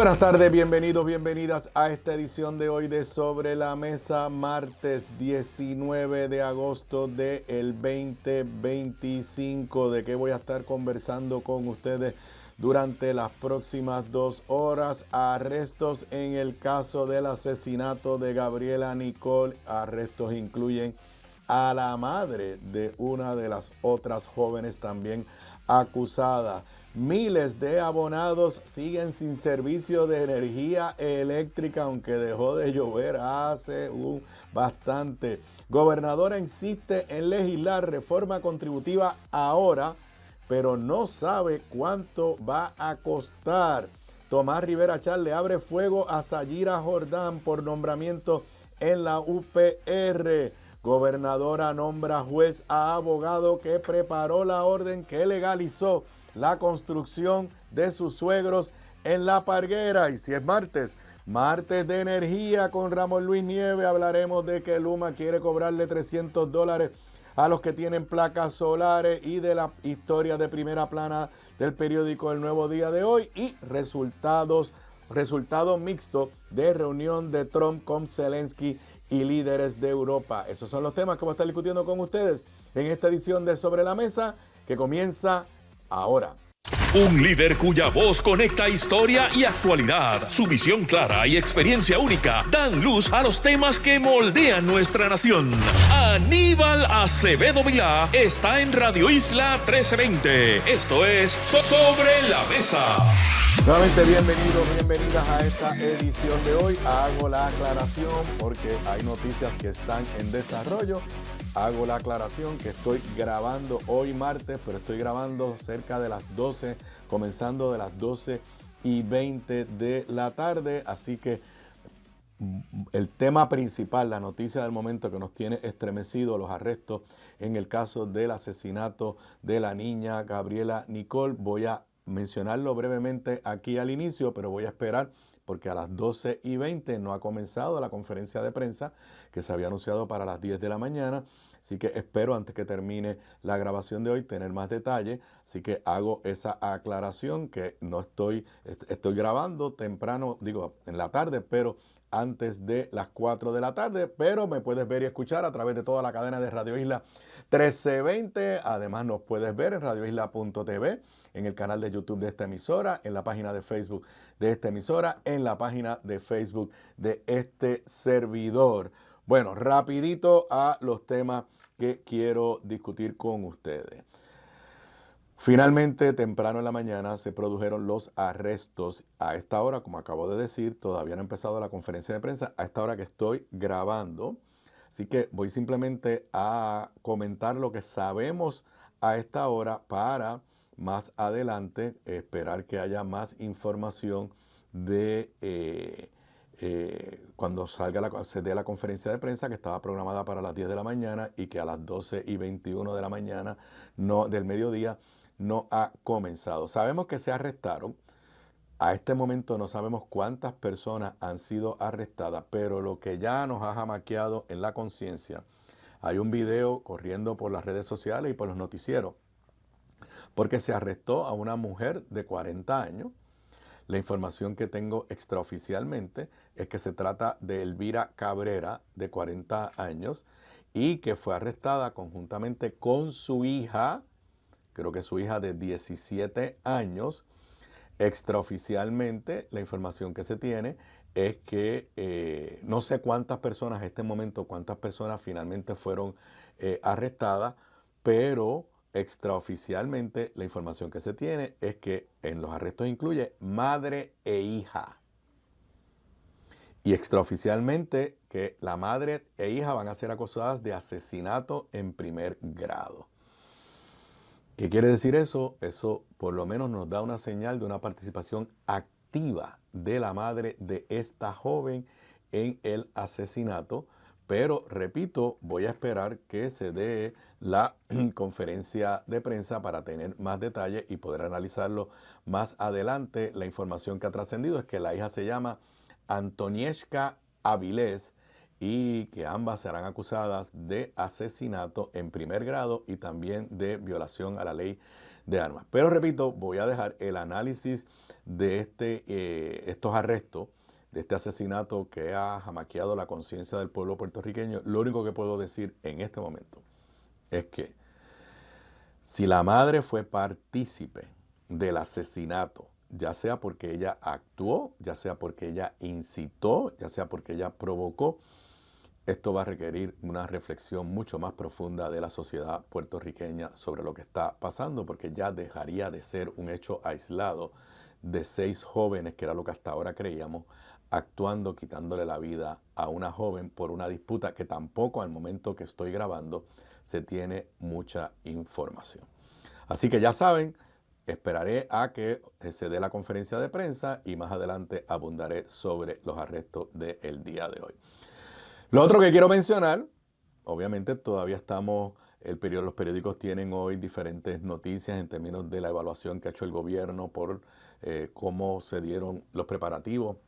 Buenas tardes, bienvenidos, bienvenidas a esta edición de hoy de Sobre la Mesa, martes 19 de agosto del 2025. ¿De qué voy a estar conversando con ustedes durante las próximas 2 horas? Arrestos en el caso del asesinato de Gabriela Nicol. Arrestos incluyen a la madre de una de las otras jóvenes también acusada. Miles de abonados siguen sin servicio de energía eléctrica, aunque dejó de llover hace bastante. Gobernadora insiste en legislar reforma contributiva ahora, pero no sabe cuánto va a costar. Tomás Rivera Chatz le abre fuego a Sayira Jordán por nombramiento en la UPR. Gobernadora nombra juez a abogado que preparó la orden que legalizó la construcción de sus suegros en La Parguera. Y si es martes de energía con Ramón Luis Nieves, hablaremos de que Luma quiere cobrarle $300 a los que tienen placas solares y de la historia de primera plana del periódico El Nuevo Día de hoy y resultado mixto de reunión de Trump con Zelensky y líderes de Europa. Esos son los temas que voy a estar discutiendo con ustedes en esta edición de Sobre la Mesa, que comienza ahora. Un líder cuya voz conecta historia y actualidad. Su visión clara y experiencia única dan luz a los temas que moldean nuestra nación. Aníbal Acevedo Vilá está en Radio Isla 1320. Esto es Sobre la Mesa. Nuevamente bienvenidos, bienvenidas a esta edición de hoy. Hago la aclaración porque hay noticias que están en desarrollo. Hago la aclaración que estoy grabando hoy martes, pero estoy grabando cerca de las 12, comenzando de las 12:20 de la tarde. Así que el tema principal, la noticia del momento que nos tiene estremecido, los arrestos en el caso del asesinato de la niña Gabriela Nicol. Voy a mencionarlo brevemente aquí al inicio, pero voy a esperar porque a las 12:20 no ha comenzado la conferencia de prensa que se había anunciado para las 10 de la mañana. Así que espero antes que termine la grabación de hoy tener más detalles. Así que hago esa aclaración que no estoy grabando temprano, digo en la tarde, pero antes de las 4 de la tarde. Pero me puedes ver y escuchar a través de toda la cadena de Radio Isla 1320. Además nos puedes ver en radioisla.tv, en el canal de YouTube de esta emisora, en la página de Facebook de esta emisora, en la página de Facebook de este servidor. Bueno, rapidito a los temas que quiero discutir con ustedes. Finalmente, temprano en la mañana se produjeron los arrestos. A esta hora, como acabo de decir, todavía no ha empezado la conferencia de prensa, a esta hora que estoy grabando. Así que voy simplemente a comentar lo que sabemos a esta hora para más adelante esperar que haya más información de cuando se dé la conferencia de prensa que estaba programada para las 10 de la mañana y que a las 12:21 de la mañana del mediodía no ha comenzado. Sabemos que se arrestaron. A este momento no sabemos cuántas personas han sido arrestadas, pero lo que ya nos ha jamaqueado en la conciencia, hay un video corriendo por las redes sociales y por los noticieros, porque se arrestó a una mujer de 40 años. La información que tengo extraoficialmente es que se trata de Elvira Cabrera, de 40 años, y que fue arrestada conjuntamente con su hija, creo que su hija de 17 años. Extraoficialmente, la información que se tiene es que no sé cuántas personas a este momento, cuántas personas finalmente fueron arrestadas, pero extraoficialmente la información que se tiene es que en los arrestos incluye madre e hija. Y extraoficialmente que la madre e hija van a ser acusadas de asesinato en primer grado. ¿Qué quiere decir eso? Eso por lo menos nos da una señal de una participación activa de la madre de esta joven en el asesinato. Pero, repito, voy a esperar que se dé la conferencia de prensa para tener más detalles y poder analizarlo más adelante. La información que ha trascendido es que la hija se llama Antonieshka Avilés y que ambas serán acusadas de asesinato en primer grado y también de violación a la ley de armas. Pero repito, voy a dejar el análisis de estos arrestos, de este asesinato que ha jamaqueado la conciencia del pueblo puertorriqueño. Lo único que puedo decir en este momento es que si la madre fue partícipe del asesinato, ya sea porque ella actuó, ya sea porque ella incitó, ya sea porque ella provocó, esto va a requerir una reflexión mucho más profunda de la sociedad puertorriqueña sobre lo que está pasando, porque ya dejaría de ser un hecho aislado de 6 jóvenes, que era lo que hasta ahora creíamos, actuando, quitándole la vida a una joven por una disputa que tampoco al momento que estoy grabando se tiene mucha información. Así que ya saben, esperaré a que se dé la conferencia de prensa y más adelante abundaré sobre los arrestos del día de hoy. Lo otro que quiero mencionar, obviamente todavía los periódicos tienen hoy diferentes noticias en términos de la evaluación que ha hecho el gobierno por cómo se dieron los preparativos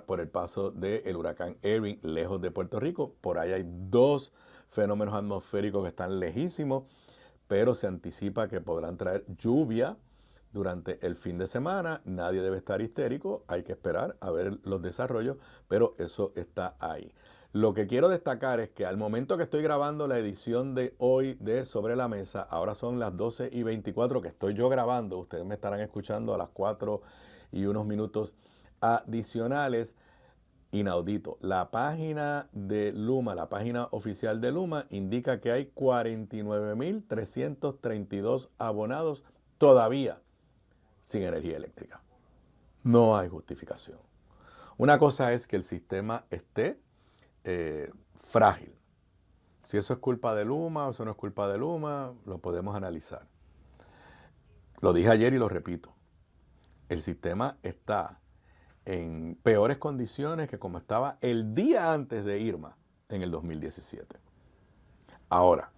por el paso del huracán Erin lejos de Puerto Rico. Por ahí hay 2 fenómenos atmosféricos que están lejísimos, pero se anticipa que podrán traer lluvia durante el fin de semana. Nadie debe estar histérico, hay que esperar a ver los desarrollos, pero eso está ahí. Lo que quiero destacar es que al momento que estoy grabando la edición de hoy de Sobre la Mesa, ahora son las 12:24 que estoy yo grabando, ustedes me estarán escuchando a las 4 y unos minutos adicionales. Inaudito. La página de Luma, la página oficial de Luma, indica que hay 49.332 abonados todavía sin energía eléctrica. No hay justificación. Una cosa es que el sistema esté frágil. Si eso es culpa de Luma o eso no es culpa de Luma, lo podemos analizar. Lo dije ayer y lo repito. El sistema está en peores condiciones que como estaba el día antes de Irma en el 2017. Ahora,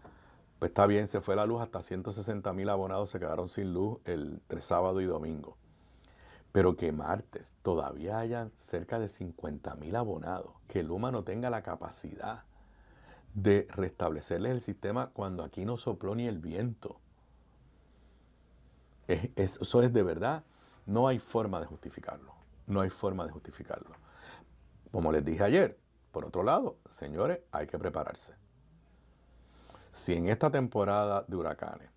pues está bien, se fue la luz, hasta 160,000 abonados se quedaron sin luz entre sábado y domingo. Pero que martes todavía hayan cerca de 50,000 abonados, que Luma no tenga la capacidad de restablecerles el sistema cuando aquí no sopló ni el viento. Eso es de verdad, no hay forma de justificarlo. No hay forma de justificarlo. Como les dije ayer, por otro lado, señores, hay que prepararse. Si en esta temporada de huracanes,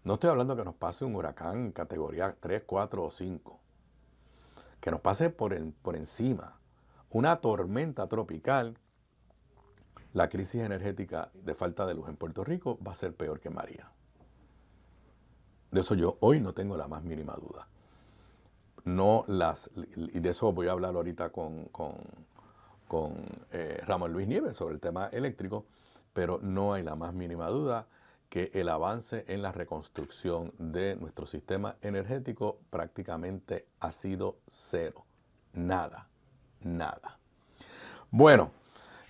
no estoy hablando que nos pase un huracán categoría 3, 4 o 5, que nos pase por encima una tormenta tropical, la crisis energética de falta de luz en Puerto Rico va a ser peor que María. De eso yo hoy no tengo la más mínima duda. Y de eso voy a hablar ahorita con Ramón Luis Nieves sobre el tema eléctrico, pero no hay la más mínima duda que el avance en la reconstrucción de nuestro sistema energético prácticamente ha sido cero. Nada. Bueno,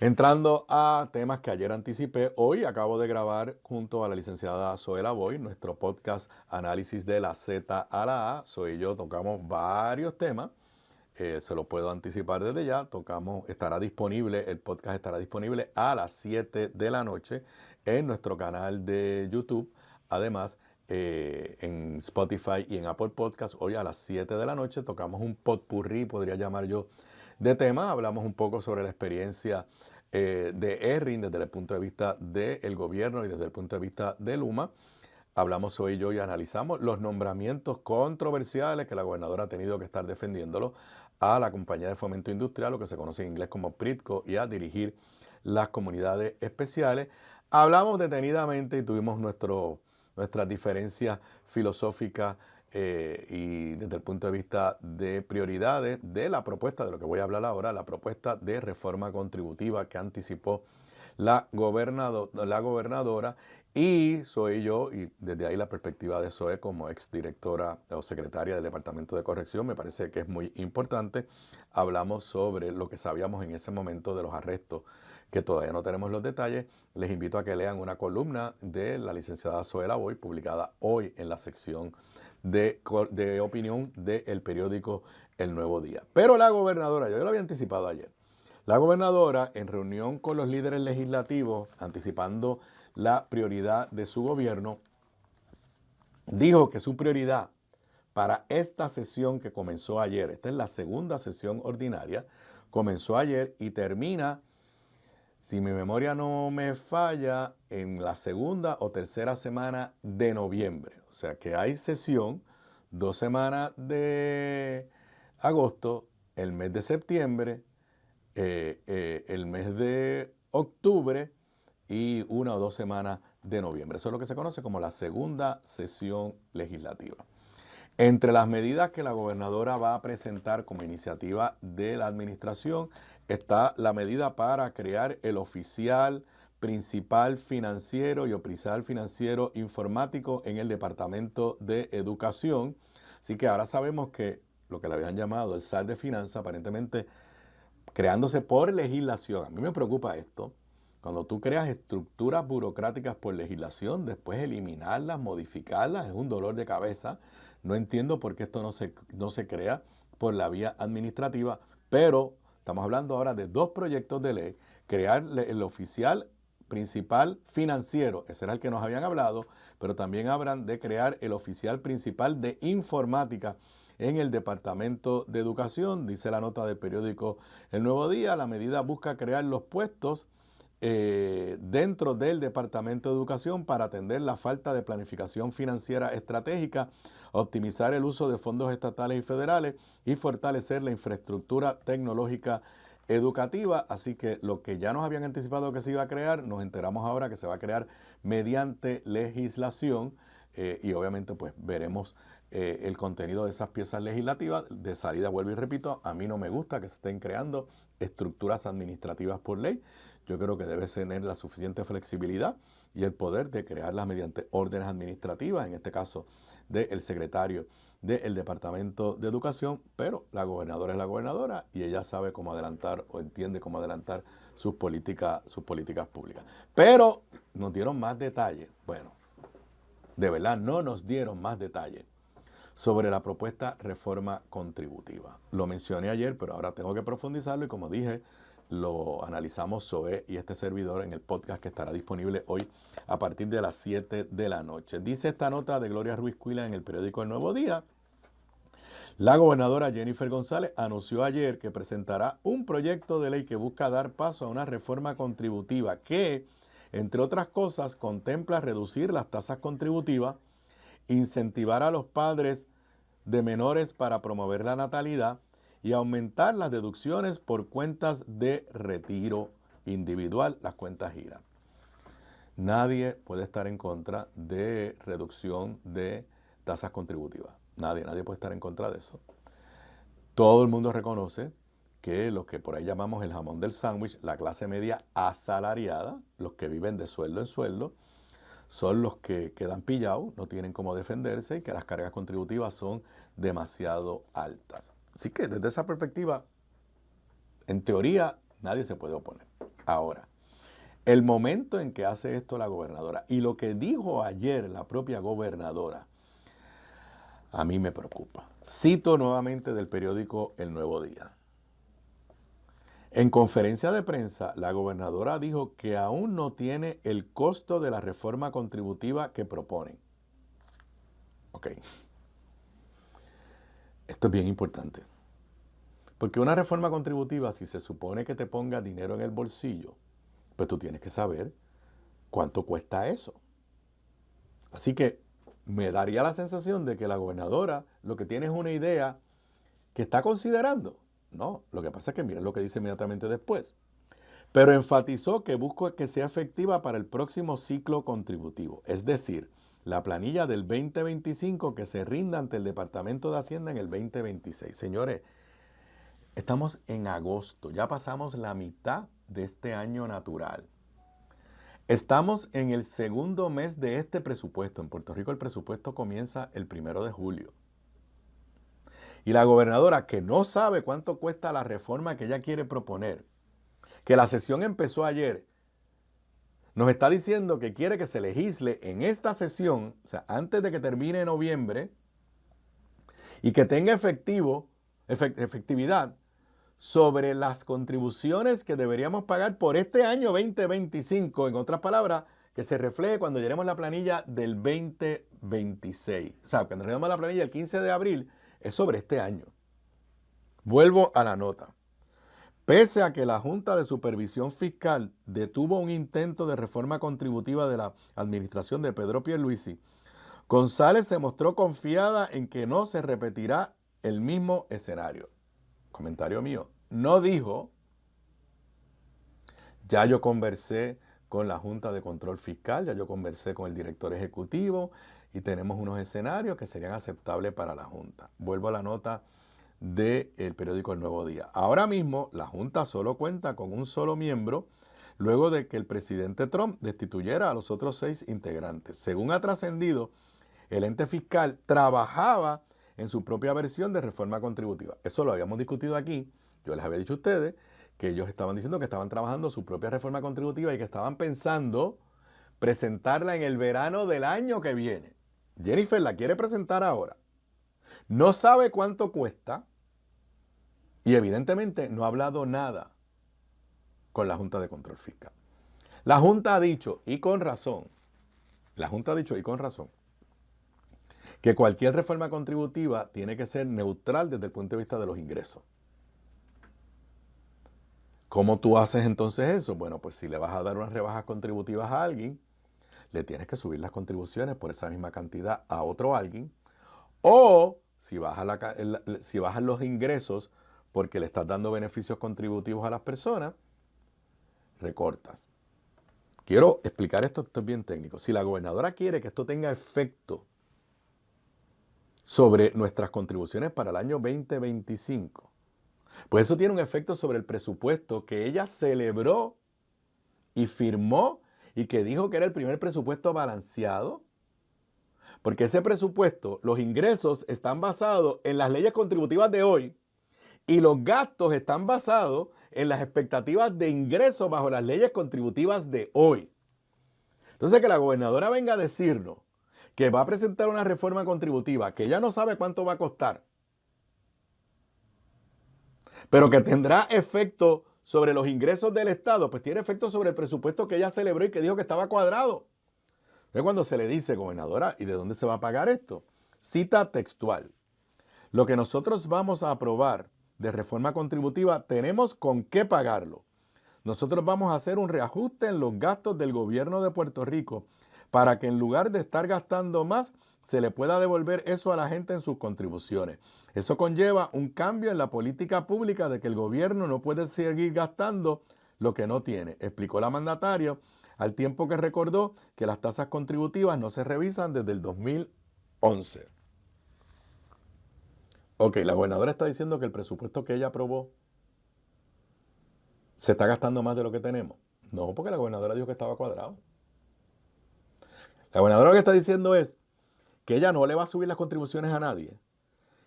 entrando a temas que ayer anticipé, hoy acabo de grabar junto a la licenciada Zoela Boy nuestro podcast Análisis de la Z a la A. Zoe y yo tocamos varios temas, se lo puedo anticipar desde ya. El podcast estará disponible a las 7 de la noche en nuestro canal de YouTube. Además, en Spotify y en Apple Podcasts, hoy a las 7 de la noche tocamos un potpourri, podría llamar yo, de tema. Hablamos un poco sobre la experiencia de ERRIN desde el punto de vista del gobierno y desde el punto de vista de Luma. Hablamos hoy yo y analizamos los nombramientos controversiales que la gobernadora ha tenido que estar defendiéndolo a la compañía de fomento industrial, lo que se conoce en inglés como PRITCO, y a dirigir las comunidades especiales. Hablamos detenidamente y tuvimos nuestras diferencias filosóficas y desde el punto de vista de prioridades de la propuesta, de lo que voy a hablar ahora, la propuesta de reforma contributiva que anticipó la gobernadora, y soy yo, y desde ahí la perspectiva de Zoe como exdirectora o secretaria del Departamento de Corrección, me parece que es muy importante. Hablamos sobre lo que sabíamos en ese momento de los arrestos, que todavía no tenemos los detalles. Les invito a que lean una columna de la licenciada Zoela Boy, publicada hoy en la sección de opinión del periódico El Nuevo Día. Pero la gobernadora, yo lo había anticipado ayer, la gobernadora, en reunión con los líderes legislativos, anticipando la prioridad de su gobierno, dijo que su prioridad para esta sesión que comenzó ayer, esta es la segunda sesión ordinaria, comenzó ayer y termina, si mi memoria no me falla, en la segunda o tercera semana de noviembre. O sea que hay sesión 2 semanas de agosto, el mes de septiembre, el mes de octubre y 1 o 2 semanas de noviembre. Eso es lo que se conoce como la segunda sesión legislativa. Entre las medidas que la gobernadora va a presentar como iniciativa de la administración está la medida para crear el oficial principal financiero y oficial financiero informático en el Departamento de Educación. Así que ahora sabemos que lo que le habían llamado el SAR de Finanzas, aparentemente creándose por legislación. A mí me preocupa esto. Cuando tú creas estructuras burocráticas por legislación, después eliminarlas, modificarlas, es un dolor de cabeza. No entiendo por qué esto no se crea por la vía administrativa, pero estamos hablando ahora de 2 proyectos de ley. Crear el oficial principal financiero, ese era el que nos habían hablado, pero también hablan de crear el oficial principal de informática en el Departamento de Educación. Dice la nota del periódico El Nuevo Día, la medida busca crear los puestos dentro del Departamento de Educación para atender la falta de planificación financiera estratégica, optimizar el uso de fondos estatales y federales y fortalecer la infraestructura tecnológica educativa. Así que lo que ya nos habían anticipado que se iba a crear, nos enteramos ahora que se va a crear mediante legislación y obviamente pues veremos el contenido de esas piezas legislativas. De salida, vuelvo y repito, a mí no me gusta que se estén creando estructuras administrativas por ley. Yo creo que debe tener la suficiente flexibilidad y el poder de crearlas mediante órdenes administrativas, en este caso del secretario del Departamento de Educación, pero la gobernadora es la gobernadora y ella sabe cómo adelantar o entiende cómo adelantar sus políticas públicas. Pero nos dieron más detalles. Bueno, de verdad no nos dieron más detalles sobre la propuesta reforma contributiva. Lo mencioné ayer, pero ahora tengo que profundizarlo y como dije, lo analizamos Zoé y este servidor en el podcast que estará disponible hoy a partir de las 7 de la noche. Dice esta nota de Gloria Ruiz Cuila en el periódico El Nuevo Día. La gobernadora Jennifer González anunció ayer que presentará un proyecto de ley que busca dar paso a una reforma contributiva que, entre otras cosas, contempla reducir las tasas contributivas, incentivar a los padres de menores para promover la natalidad y aumentar las deducciones por cuentas de retiro individual, las cuentas GIRA. Nadie puede estar en contra de reducción de tasas contributivas. Nadie puede estar en contra de eso. Todo el mundo reconoce que los que por ahí llamamos el jamón del sándwich, la clase media asalariada, los que viven de sueldo en sueldo, son los que quedan pillados, no tienen cómo defenderse y que las cargas contributivas son demasiado altas. Así que desde esa perspectiva, en teoría, nadie se puede oponer. Ahora, el momento en que hace esto la gobernadora y lo que dijo ayer la propia gobernadora, a mí me preocupa. Cito nuevamente del periódico El Nuevo Día. En conferencia de prensa, la gobernadora dijo que aún no tiene el costo de la reforma contributiva que proponen. Ok. Esto es bien importante. Porque una reforma contributiva, si se supone que te ponga dinero en el bolsillo, pues tú tienes que saber cuánto cuesta eso. Así que me daría la sensación de que la gobernadora lo que tiene es una idea que está considerando. No, lo que pasa es que miren lo que dice inmediatamente después. Pero enfatizó que busca que sea efectiva para el próximo ciclo contributivo. Es decir, la planilla del 2025 que se rinda ante el Departamento de Hacienda en el 2026. Señores, estamos en agosto. Ya pasamos la mitad de este año natural. Estamos en el segundo mes de este presupuesto. En Puerto Rico el presupuesto comienza el 1 de julio. Y la gobernadora, que no sabe cuánto cuesta la reforma que ella quiere proponer, que la sesión empezó ayer, nos está diciendo que quiere que se legisle en esta sesión, o sea, antes de que termine noviembre, y que tenga efectividad sobre las contribuciones que deberíamos pagar por este año 2025. En otras palabras, que se refleje cuando lleguemos la planilla del 2026. O sea, cuando lleguemos la planilla el 15 de abril, es sobre este año. Vuelvo a la nota. Pese a que la Junta de Supervisión Fiscal detuvo un intento de reforma contributiva de la administración de Pedro Pierluisi, González se mostró confiada en que no se repetirá el mismo escenario. Comentario mío. No dijo, ya yo conversé con la Junta de Control Fiscal, ya yo conversé con el director ejecutivo y tenemos unos escenarios que serían aceptables para la Junta. Vuelvo a la nota del periódico El Nuevo Día. Ahora mismo la Junta solo cuenta con un solo miembro luego de que el presidente Trump destituyera a los otros 6 integrantes. Según ha trascendido, el ente fiscal trabajaba en su propia versión de reforma contributiva. Eso lo habíamos discutido aquí. Yo les había dicho a ustedes que ellos estaban diciendo que estaban trabajando su propia reforma contributiva y que estaban pensando presentarla en el verano del año que viene. Jennifer la quiere presentar ahora. No sabe cuánto cuesta y evidentemente no ha hablado nada con la Junta de Control Fiscal. La Junta ha dicho, y con razón, que cualquier reforma contributiva tiene que ser neutral desde el punto de vista de los ingresos. ¿Cómo tú haces entonces eso? Bueno, pues si le vas a dar unas rebajas contributivas a alguien, le tienes que subir las contribuciones por esa misma cantidad a otro alguien. O si bajas los ingresos porque le estás dando beneficios contributivos a las personas, recortas. Quiero explicar esto es bien técnico. Si la gobernadora quiere que esto tenga efecto sobre nuestras contribuciones para el año 2025, pues eso tiene un efecto sobre el presupuesto que ella celebró y firmó y que dijo que era el primer presupuesto balanceado. Porque ese presupuesto, los ingresos están basados en las leyes contributivas de hoy y los gastos están basados en las expectativas de ingresos bajo las leyes contributivas de hoy. Entonces, que la gobernadora venga a decirnos que va a presentar una reforma contributiva que ella no sabe cuánto va a costar, pero que tendrá efecto sobre los ingresos del Estado, pues tiene efecto sobre el presupuesto que ella celebró y que dijo que estaba cuadrado. Entonces, cuando se le dice, gobernadora, ¿y de dónde se va a pagar esto? Cita textual. Lo que nosotros vamos a aprobar de reforma contributiva, tenemos con qué pagarlo. Nosotros vamos a hacer un reajuste en los gastos del gobierno de Puerto Rico para que en lugar de estar gastando más, se le pueda devolver eso a la gente en sus contribuciones. Eso conlleva un cambio en la política pública de que el gobierno no puede seguir gastando lo que no tiene, explicó la mandataria, al tiempo que recordó que las tasas contributivas no se revisan desde el 2011. Ok, la gobernadora está diciendo que el presupuesto que ella aprobó se está gastando más de lo que tenemos. No, porque la gobernadora dijo que estaba cuadrado. La gobernadora lo que está diciendo es que ella no le va a subir las contribuciones a nadie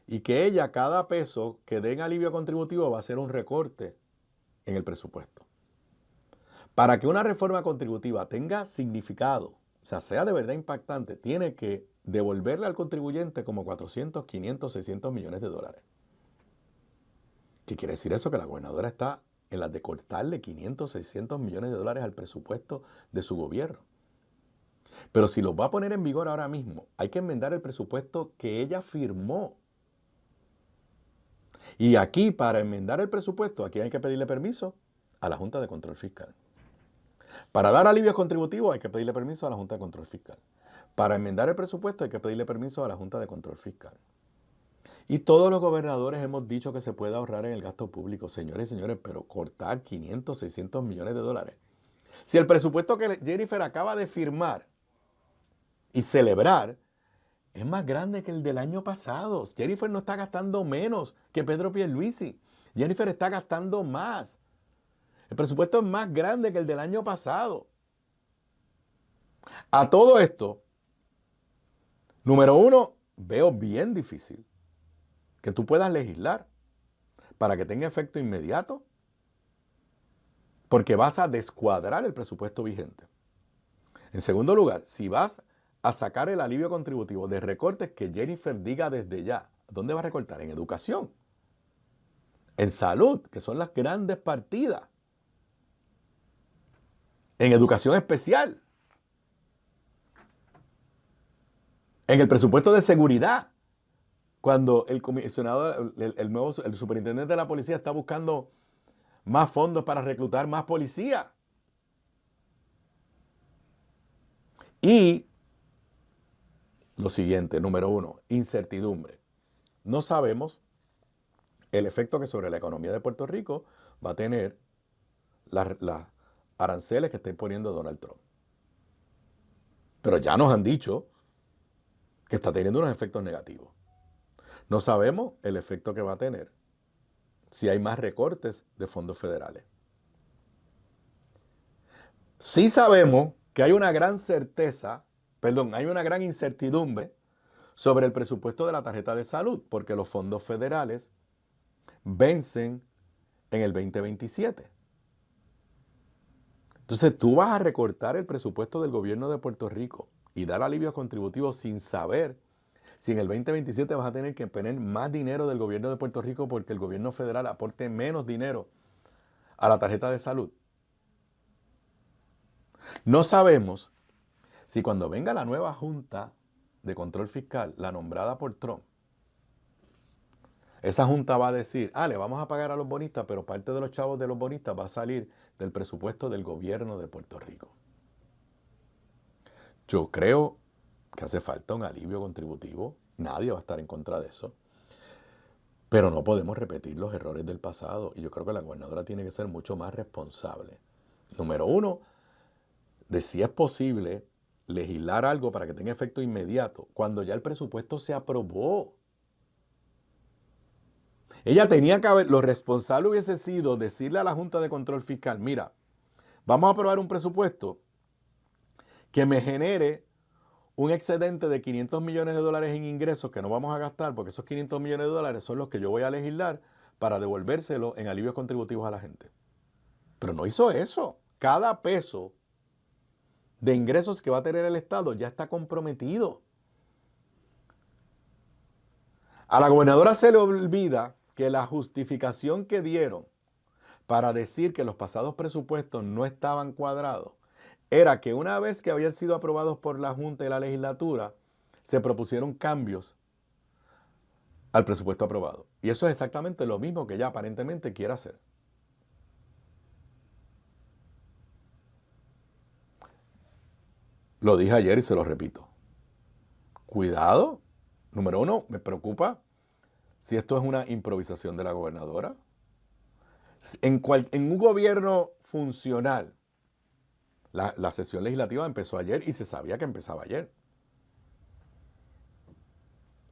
y que ella, cada peso que den alivio contributivo, va a hacer un recorte en el presupuesto. Para que una reforma contributiva tenga significado, o sea de verdad impactante, tiene que devolverle al contribuyente como 400, 500, 600 millones de dólares. ¿Qué quiere decir eso? Que la gobernadora está en las de cortarle 500, 600 millones de dólares al presupuesto de su gobierno. Pero si los va a poner en vigor ahora mismo, hay que enmendar el presupuesto que ella firmó. Y aquí, para enmendar el presupuesto, aquí hay que pedirle permiso a la Junta de Control Fiscal. Para dar alivios contributivos hay que pedirle permiso a la Junta de Control Fiscal. Para enmendar el presupuesto hay que pedirle permiso a la Junta de Control Fiscal. Y todos los gobernadores hemos dicho que se puede ahorrar en el gasto público. Señores y señores, pero cortar 500, 600 millones de dólares. Si el presupuesto que Jennifer acaba de firmar y celebrar es más grande que el del año pasado. Jennifer no está gastando menos que Pedro Pierluisi. Jennifer está gastando más. El presupuesto es más grande que el del año pasado. A todo esto, número uno, veo bien difícil que tú puedas legislar para que tenga efecto inmediato, porque vas a descuadrar el presupuesto vigente. En segundo lugar, si vas a sacar el alivio contributivo de recortes que Jennifer diga desde ya, ¿dónde va a recortar? En educación, en salud, que son las grandes partidas, en educación especial. En el presupuesto de seguridad, cuando el comisionado, el superintendente de la policía está buscando más fondos para reclutar más policía. Y lo siguiente, número 1, incertidumbre. No sabemos el efecto que sobre la economía de Puerto Rico va a tener las aranceles que está imponiendo Donald Trump. Pero ya nos han dicho que está teniendo unos efectos negativos. No sabemos el efecto que va a tener si hay más recortes de fondos federales. Sí sabemos que hay una gran hay una gran incertidumbre sobre el presupuesto de la tarjeta de salud, porque los fondos federales vencen en el 2027. Entonces tú vas a recortar el presupuesto del gobierno de Puerto Rico y dar alivios contributivos sin saber si en el 2027 vas a tener que poner más dinero del gobierno de Puerto Rico porque el gobierno federal aporte menos dinero a la tarjeta de salud. No sabemos si cuando venga la nueva Junta de Control Fiscal, la nombrada por Trump, esa junta va a decir, le vamos a pagar a los bonistas, pero parte de los chavos de los bonistas va a salir del presupuesto del gobierno de Puerto Rico. Yo creo que hace falta un alivio contributivo. Nadie va a estar en contra de eso. Pero no podemos repetir los errores del pasado. Y yo creo que la gobernadora tiene que ser mucho más responsable. Número 1, de si es posible legislar algo para que tenga efecto inmediato, cuando ya el presupuesto se aprobó. Ella tenía que haber, lo responsable hubiese sido decirle a la Junta de Control Fiscal, mira, vamos a aprobar un presupuesto que me genere un excedente de $500 millones en ingresos que no vamos a gastar, porque esos $500 millones son los que yo voy a legislar para devolvérselo en alivios contributivos a la gente. Pero no hizo eso. Cada peso de ingresos que va a tener el Estado ya está comprometido. A la gobernadora se le olvida que la justificación que dieron para decir que los pasados presupuestos no estaban cuadrados era que una vez que habían sido aprobados por la Junta y la legislatura, se propusieron cambios al presupuesto aprobado. Y eso es exactamente lo mismo que ella aparentemente quiere hacer. Lo dije ayer y se lo repito. Cuidado. Número 1, me preocupa si esto es una improvisación de la gobernadora. En un gobierno funcional, la sesión legislativa empezó ayer y se sabía que empezaba ayer.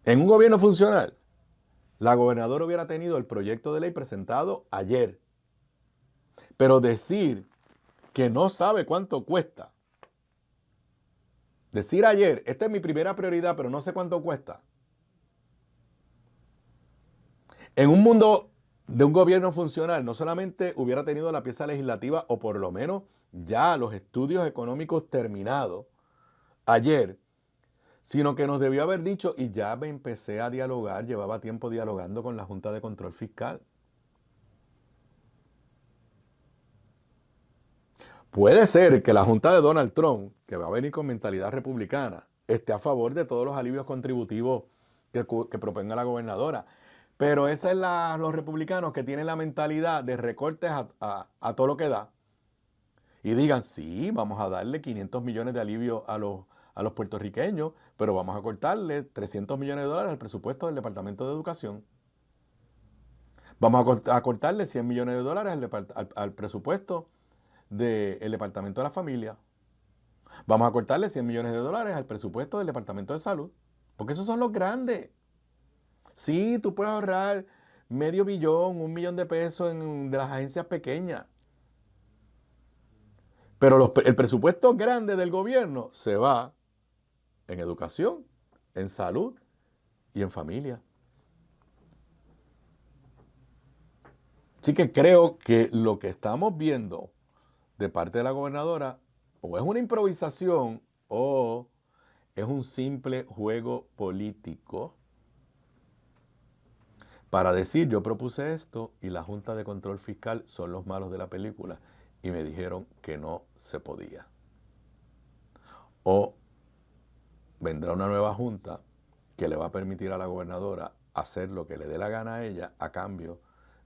En un gobierno funcional, la gobernadora hubiera tenido el proyecto de ley presentado ayer. Pero decir que no sabe cuánto cuesta, decir ayer, esta es mi primera prioridad, pero no sé cuánto cuesta. En un mundo de un gobierno funcional, no solamente hubiera tenido la pieza legislativa o por lo menos ya los estudios económicos terminados ayer, sino que nos debió haber dicho, y ya me empecé a dialogar, llevaba tiempo dialogando con la Junta de Control Fiscal. Puede ser que la Junta de Donald Trump, que va a venir con mentalidad republicana, esté a favor de todos los alivios contributivos que proponga la gobernadora. Pero esa es los republicanos que tienen la mentalidad de recortes a todo lo que da. Y digan, sí, vamos a darle 500 millones de alivio a los puertorriqueños, pero vamos a cortarle $300 millones al presupuesto del Departamento de Educación. Vamos a cortarle $100 millones al presupuesto del Departamento de la Familia. Vamos a cortarle $100 millones al presupuesto del Departamento de Salud. Porque esos son los grandes. Sí, tú puedes ahorrar $500 millón, $1 millón de pesos de las agencias pequeñas. Pero el presupuesto grande del gobierno se va en educación, en salud y en familia. Así que creo que lo que estamos viendo de parte de la gobernadora o es una improvisación o es un simple juego político para decir, yo propuse esto y la Junta de Control Fiscal son los malos de la película y me dijeron que no se podía. O vendrá una nueva junta que le va a permitir a la gobernadora hacer lo que le dé la gana a ella a cambio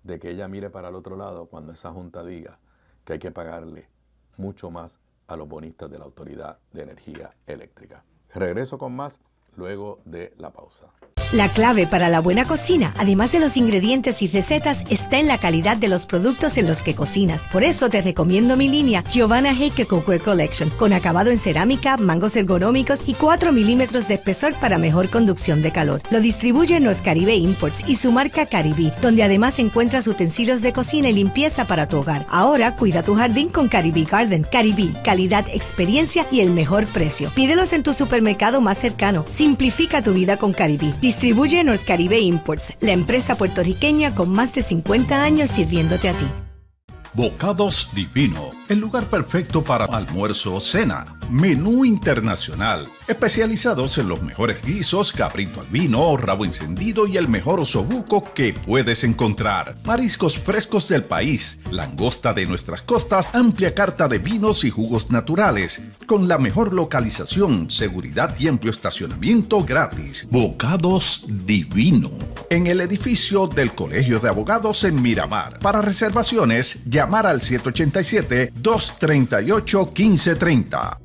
de que ella mire para el otro lado cuando esa junta diga que hay que pagarle mucho más a los bonistas de la Autoridad de Energía Eléctrica. Regreso con más luego de la pausa. La clave para la buena cocina, además de los ingredientes y recetas, está en la calidad de los productos en los que cocinas. Por eso te recomiendo mi línea Giovanna Heike Cookware Collection, con acabado en cerámica, mangos ergonómicos y 4 milímetros de espesor para mejor conducción de calor. Lo distribuye North Caribe Imports y su marca Caribe, donde además encuentras utensilios de cocina y limpieza para tu hogar. Ahora cuida tu jardín con Caribe Garden. Caribe, calidad, experiencia y el mejor precio. Pídelos en tu supermercado más cercano. Simplifica tu vida con Caribe. Distribuye North Caribe Imports, la empresa puertorriqueña con más de 50 años sirviéndote a ti. Bocados Divino, el lugar perfecto para almuerzo o cena. Menú internacional, especializados en los mejores guisos, cabrito al vino, rabo encendido y el mejor osobuco que puedes encontrar. Mariscos frescos del país, langosta de nuestras costas, amplia carta de vinos y jugos naturales, con la mejor localización, seguridad y amplio estacionamiento gratis. Bocados Divino, en el edificio del Colegio de Abogados en Miramar. Para reservaciones, llamar al 787-238-1530.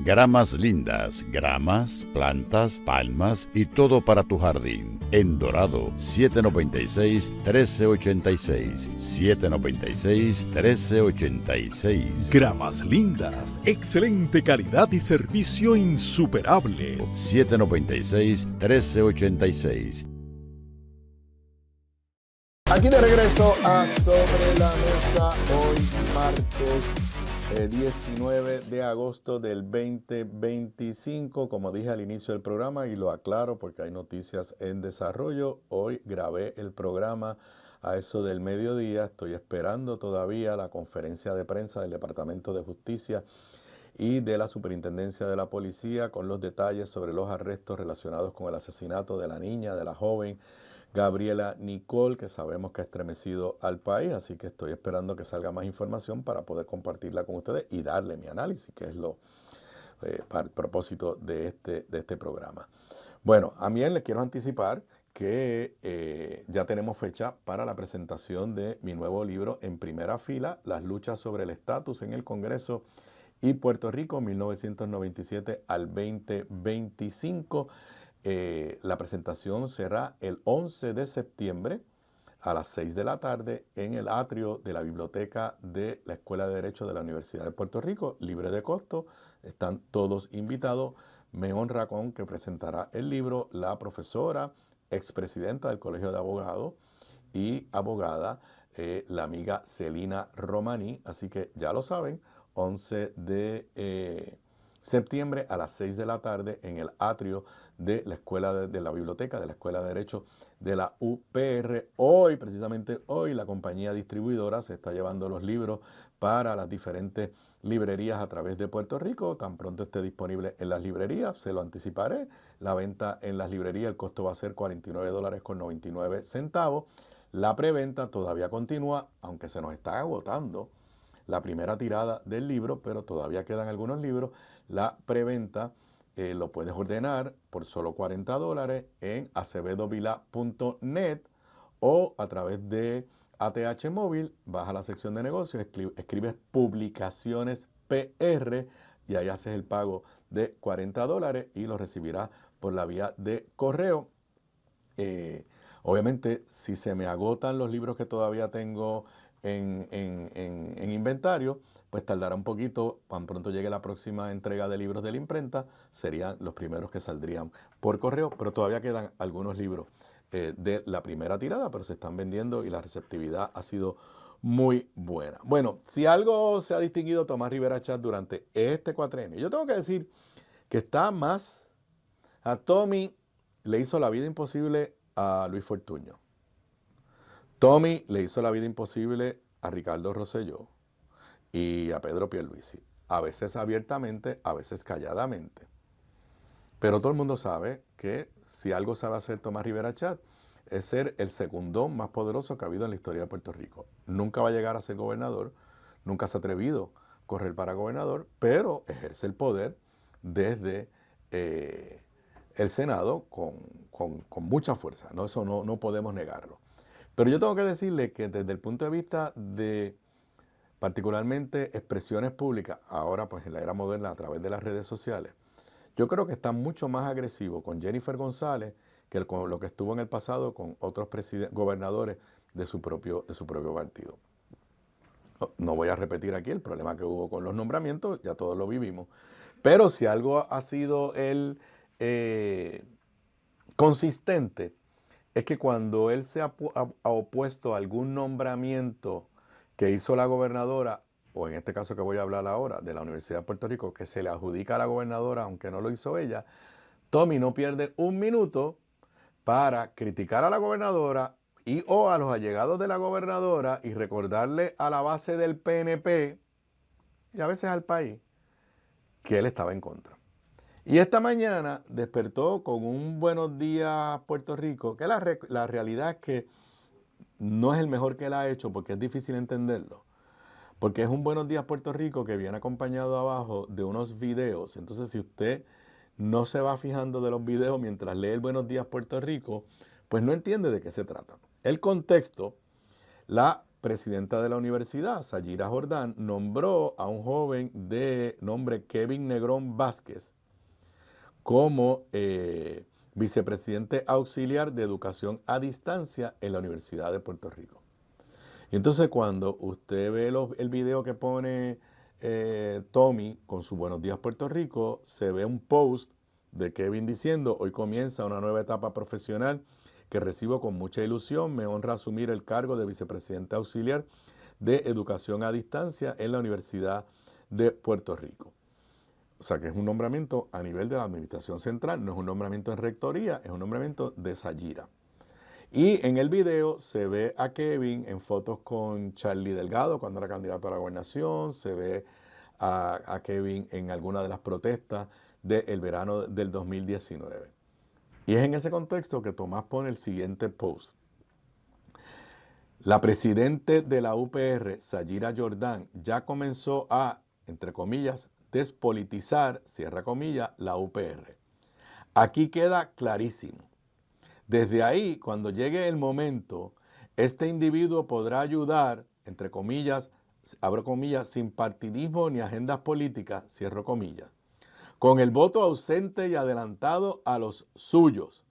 Gramas Lindas, gramas, plantas, palmas y todo para tu jardín. En Dorado, 796-1386, 796-1386. Gramas Lindas, excelente calidad y servicio insuperable. 796-1386. Aquí de regreso a Sobre la Mesa, hoy martes 19 de agosto del 2025. Como dije al inicio del programa, y lo aclaro porque hay noticias en desarrollo, hoy grabé el programa a eso del mediodía. Estoy esperando todavía la conferencia de prensa del Departamento de Justicia y de la Superintendencia de la Policía con los detalles sobre los arrestos relacionados con el asesinato de la niña, de la joven Gabriela Nicole, que sabemos que ha estremecido al país, así que estoy esperando que salga más información para poder compartirla con ustedes y darle mi análisis, que es lo para el propósito de este programa. Bueno, también les quiero anticipar que ya tenemos fecha para la presentación de mi nuevo libro En Primera Fila, Las luchas sobre el estatus en el Congreso y Puerto Rico, 1997 al 2025. La presentación será el 11 de septiembre a las 6 de la tarde en el atrio de la biblioteca de la Escuela de Derecho de la Universidad de Puerto Rico, libre de costo. Están todos invitados. Me honra con que presentará el libro la profesora, expresidenta del Colegio de Abogados y abogada, la amiga Celina Romaní. Así que ya lo saben, 11 de septiembre a las 6 de la tarde en el atrio de la Escuela de la Biblioteca de la Escuela de Derecho de la UPR. Hoy, precisamente hoy, la compañía distribuidora se está llevando los libros para las diferentes librerías a través de Puerto Rico. Tan pronto esté disponible en las librerías, se lo anticiparé. La venta en las librerías, el costo va a ser $49.99. La preventa todavía continúa, aunque se nos está agotando la primera tirada del libro, pero todavía quedan algunos libros. La preventa lo puedes ordenar por solo $40 en acevedovila.net o a través de ATH Móvil. Vas a la sección de negocios, escribes Publicaciones PR y ahí haces el pago de $40 y lo recibirás por la vía de correo. Obviamente, si se me agotan los libros que todavía tengo en inventario, pues tardará un poquito. Tan pronto llegue la próxima entrega de libros de la imprenta, serían los primeros que saldrían por correo, pero todavía quedan algunos libros de la primera tirada, pero se están vendiendo y la receptividad ha sido muy buena. Bueno, si algo se ha distinguido Tomás Rivera Chat durante este cuatrenio, yo tengo que decir que está más. A Tommy le hizo la vida imposible a Luis Fortuño. Tommy le hizo la vida imposible a Ricardo Rosselló y a Pedro Pierluisi, a veces abiertamente, a veces calladamente. Pero todo el mundo sabe que si algo sabe hacer Tomás Rivera Chat es ser el segundón más poderoso que ha habido en la historia de Puerto Rico. Nunca va a llegar a ser gobernador, nunca se ha atrevido a correr para gobernador, pero ejerce el poder desde el Senado con mucha fuerza, ¿no? Eso no podemos negarlo. Pero yo tengo que decirle que desde el punto de vista de particularmente expresiones públicas, ahora pues en la era moderna a través de las redes sociales, yo creo que está mucho más agresivo con Jennifer González que con lo que estuvo en el pasado con otros gobernadores de su propio partido. No voy a repetir aquí el problema que hubo con los nombramientos, ya todos lo vivimos. Pero si algo ha sido consistente, es que cuando él se ha opuesto a algún nombramiento que hizo la gobernadora, o en este caso que voy a hablar ahora, de la Universidad de Puerto Rico, que se le adjudica a la gobernadora, aunque no lo hizo ella, Tommy no pierde un minuto para criticar a la gobernadora o a los allegados de la gobernadora y recordarle a la base del PNP y a veces al país que él estaba en contra. Y esta mañana despertó con un buenos días Puerto Rico, que la realidad es que no es el mejor que él ha hecho porque es difícil entenderlo. Porque es un buenos días Puerto Rico que viene acompañado abajo de unos videos. Entonces, si usted no se va fijando de los videos mientras lee el buenos días Puerto Rico, pues no entiende de qué se trata. El contexto, la presidenta de la universidad, Sayira Jordán, nombró a un joven de nombre Kevin Negrón Vázquez como vicepresidente auxiliar de educación a distancia en la Universidad de Puerto Rico. Y entonces cuando usted ve el video que pone Tommy con su Buenos Días Puerto Rico, se ve un post de Kevin diciendo: hoy comienza una nueva etapa profesional que recibo con mucha ilusión. Me honra asumir el cargo de vicepresidente auxiliar de educación a distancia en la Universidad de Puerto Rico. O sea que es un nombramiento a nivel de la administración central, no es un nombramiento en rectoría, es un nombramiento de Sayira. Y en el video se ve a Kevin en fotos con Charlie Delgado cuando era candidato a la gobernación, se ve a Kevin en alguna de las protestas del verano del 2019. Y es en ese contexto que Tomás pone el siguiente post. La presidenta de la UPR, Sayira Jordán, ya comenzó a, entre comillas, despolitizar, cierra comillas, la UPR. Aquí queda clarísimo. Desde ahí, cuando llegue el momento, este individuo podrá ayudar, entre comillas, abro comillas, sin partidismo ni agendas políticas, cierro comillas, con el voto ausente y adelantado a los suyos.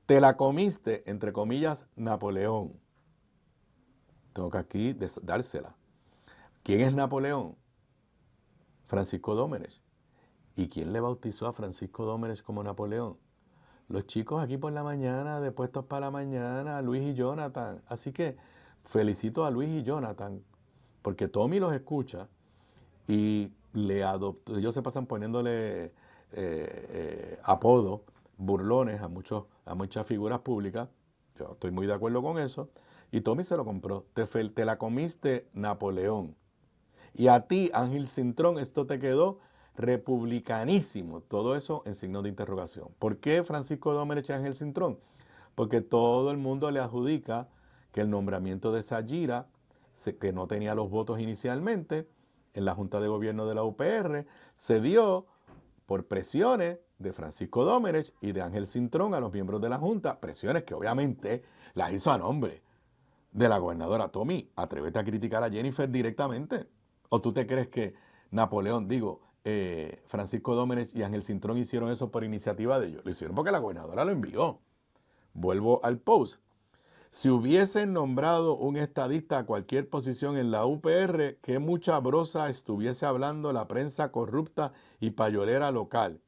Te la comiste, entre comillas, Napoleón. Tengo que aquí dársela. ¿Quién es Napoleón? Francisco Dómenech. ¿Y quién le bautizó a Francisco Dómenech como Napoleón? Los chicos aquí por la mañana, de Puestos para la Mañana, Luis y Jonathan. Así que felicito a Luis y Jonathan, porque Tommy los escucha y le adoptó. Ellos se pasan poniéndole apodos, burlones a muchas figuras públicas. Yo estoy muy de acuerdo con eso. Y Tommy se lo compró. Te la comiste, Napoleón. Y a ti, Ángel Cintrón, esto te quedó republicanísimo. Todo eso en signo de interrogación. ¿Por qué Francisco Dómenech y Ángel Cintrón? Porque todo el mundo le adjudica que el nombramiento de Sayira, que no tenía los votos inicialmente en la Junta de Gobierno de la UPR, se dio por presiones de Francisco Dómenech y de Ángel Cintrón a los miembros de la Junta, presiones que obviamente las hizo a nombre de la gobernadora. Tommy, atrévete a criticar a Jennifer directamente. ¿O tú te crees que Francisco Dómenech y Ángel Cintrón hicieron eso por iniciativa de ellos? Lo hicieron porque la gobernadora lo envió. Vuelvo al post. Si hubiesen nombrado un estadista a cualquier posición en la UPR, qué mucha brosa estuviese hablando la prensa corrupta y payolera local.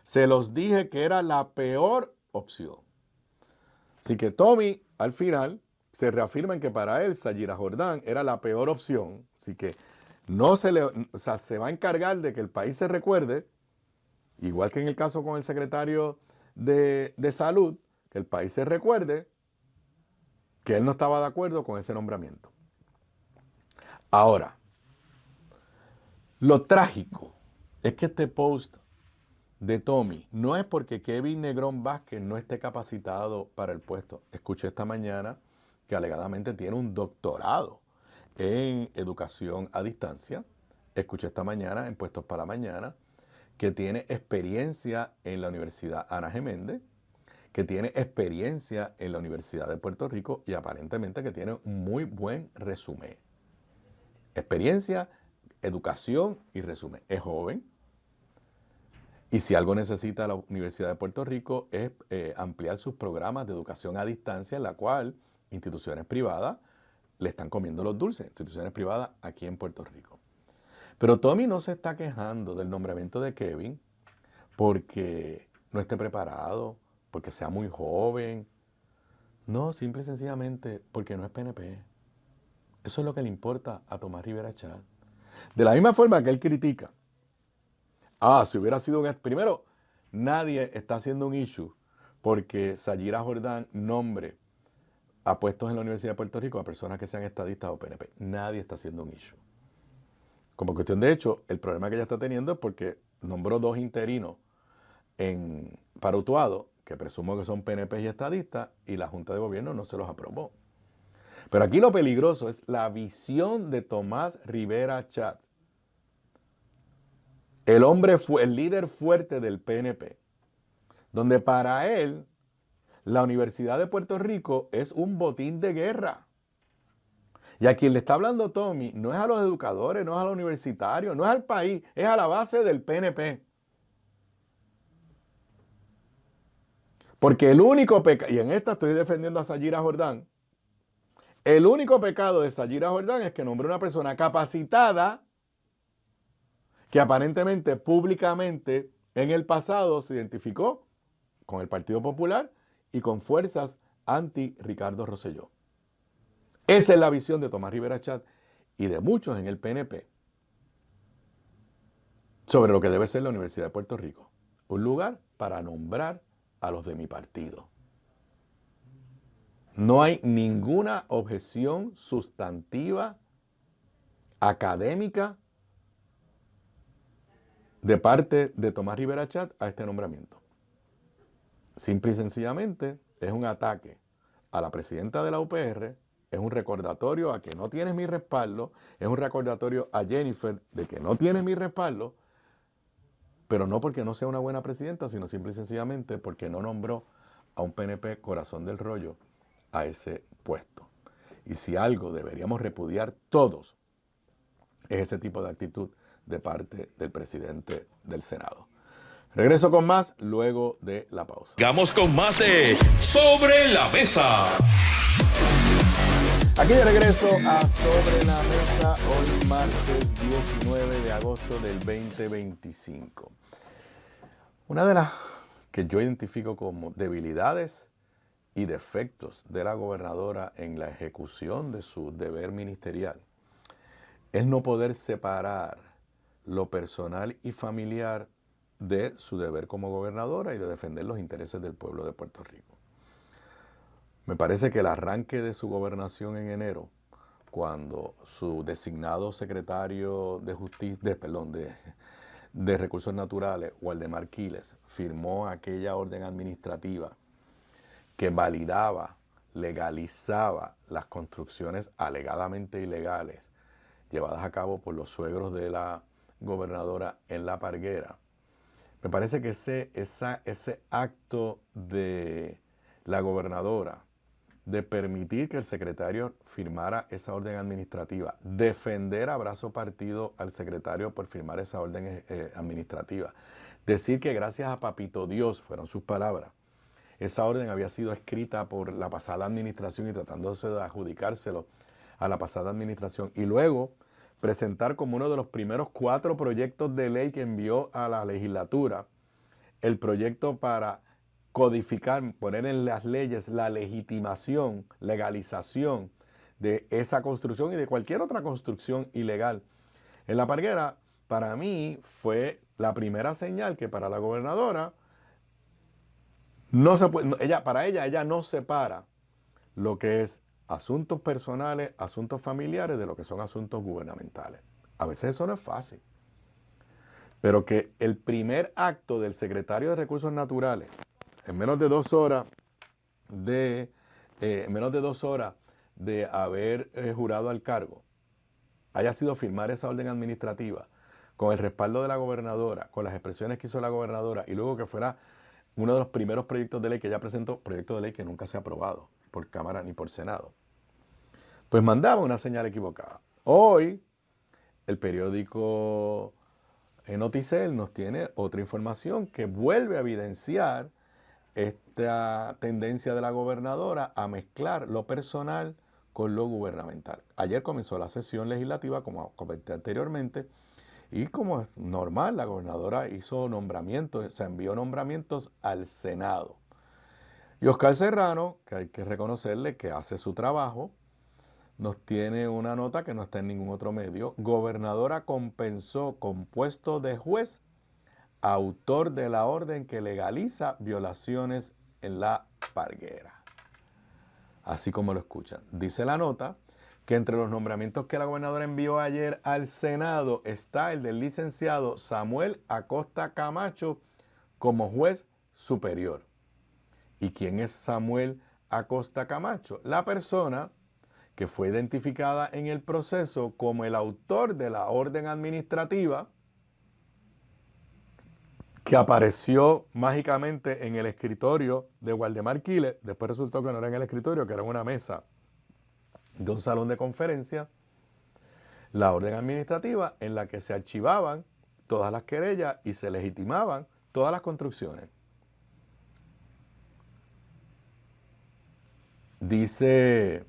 Se los dije que era la peor opción. Así que Tommy, al final, se reafirma en que para él Sayira Jordán era la peor opción. Así que se va a encargar de que el país se recuerde, igual que en el caso con el secretario de Salud, que el país se recuerde que él no estaba de acuerdo con ese nombramiento. Ahora, lo trágico es que este post de Tommy no es porque Kevin Negrón Vázquez no esté capacitado para el puesto. Escuché esta mañana que alegadamente tiene un doctorado en educación a distancia. Escuché esta mañana en Puestos para Mañana que tiene experiencia en la Universidad Ana Geméndez, que tiene experiencia en la Universidad de Puerto Rico y aparentemente que tiene un muy buen resumen. Experiencia, educación y resumen. Es joven. Y si algo necesita la Universidad de Puerto Rico es ampliar sus programas de educación a distancia, en la cual instituciones privadas le están comiendo los dulces, instituciones privadas aquí en Puerto Rico. Pero Tommy no se está quejando del nombramiento de Kevin porque no esté preparado, porque sea muy joven. No, simple y sencillamente porque no es PNP. Eso es lo que le importa a Tomás Rivera Chatz. De la misma forma que él critica. Si hubiera sido primero, nadie está haciendo un issue porque Sayira Jordán nombre a puestos en la Universidad de Puerto Rico a personas que sean estadistas o PNP. Nadie está haciendo un issue. Como cuestión de hecho, el problema que ella está teniendo es porque nombró 2 interinos para Utuado, que presumo que son PNP y estadistas, y la Junta de Gobierno no se los aprobó. Pero aquí lo peligroso es la visión de Tomás Rivera Chatz, el líder fuerte del PNP, donde para él la Universidad de Puerto Rico es un botín de guerra. Y a quien le está hablando Tommy no es a los educadores, no es a los universitarios, no es al país, es a la base del PNP. Porque el único pecado, y en esta estoy defendiendo a Sayira Jordán, el único pecado de Sayira Jordán es que nombró una persona capacitada que aparentemente, públicamente, en el pasado se identificó con el Partido Popular y con fuerzas anti-Ricardo Rosselló. Esa es la visión de Tomás Rivera Chatz y de muchos en el PNP sobre lo que debe ser la Universidad de Puerto Rico. Un lugar para nombrar a los de mi partido. No hay ninguna objeción sustantiva, académica, de parte de Tomás Rivera Chatz a este nombramiento. Simple y sencillamente es un ataque a la presidenta de la UPR, es un recordatorio a que no tienes mi respaldo, es un recordatorio a Jennifer de que no tienes mi respaldo, pero no porque no sea una buena presidenta, sino simple y sencillamente porque no nombró a un PNP corazón del rollo a ese puesto. Y si algo deberíamos repudiar todos, es ese tipo de actitud de parte del presidente del Senado. Regreso con más luego de la pausa. Sigamos con más de Sobre la Mesa. Aquí de regreso a Sobre la Mesa, hoy martes 19 de agosto del 2025. Una de las que yo identifico como debilidades y defectos de la gobernadora en la ejecución de su deber ministerial es no poder separar lo personal y familiar de su deber como gobernadora y de defender los intereses del pueblo de Puerto Rico. Me parece que el arranque de su gobernación en enero, cuando su designado secretario de Justicia, de Recursos Naturales, Waldemar Quiles, firmó aquella orden administrativa que validaba, legalizaba las construcciones alegadamente ilegales llevadas a cabo por los suegros de la gobernadora en La Parguera. Me parece que ese acto de la gobernadora de permitir que el secretario firmara esa orden administrativa, defender a brazo partido al secretario por firmar esa orden administrativa, decir que gracias a Papito Dios, fueron sus palabras, esa orden había sido escrita por la pasada administración y tratándose de adjudicárselo a la pasada administración, y luego presentar como uno de los primeros 4 proyectos de ley que envió a la legislatura el proyecto para codificar, poner en las leyes la legitimación, legalización de esa construcción y de cualquier otra construcción ilegal en La Parguera. Para mí fue la primera señal que para la gobernadora no se puede, ella no separa lo que es asuntos personales, asuntos familiares de lo que son asuntos gubernamentales. A veces eso no es fácil. Pero que el primer acto del secretario de Recursos Naturales, en menos de 2 horas de haber jurado al cargo, haya sido firmar esa orden administrativa con el respaldo de la gobernadora, con las expresiones que hizo la gobernadora y luego que fuera uno de los primeros proyectos de ley que ella presentó, proyecto de ley que nunca se ha aprobado por Cámara ni por Senado, pues mandaba una señal equivocada. Hoy, el periódico Noticel nos tiene otra información que vuelve a evidenciar esta tendencia de la gobernadora a mezclar lo personal con lo gubernamental. Ayer comenzó la sesión legislativa, como comenté anteriormente, y como es normal, la gobernadora hizo nombramientos, se envió nombramientos al Senado. Y Oscar Serrano, que hay que reconocerle que hace su trabajo, nos tiene una nota que no está en ningún otro medio. Gobernadora compensó con puesto de juez a autor de la orden que legaliza violaciones en La Parguera. Así como lo escuchan. Dice la nota que entre los nombramientos que la gobernadora envió ayer al Senado está el del licenciado Samuel Acosta Camacho como juez superior. ¿Y quién es Samuel Acosta Camacho? La persona que fue identificada en el proceso como el autor de la orden administrativa que apareció mágicamente en el escritorio de Waldemar Quiles. Después resultó que no era en el escritorio, que era en una mesa de un salón de conferencia. La orden administrativa en la que se archivaban todas las querellas y se legitimaban todas las construcciones. Dice,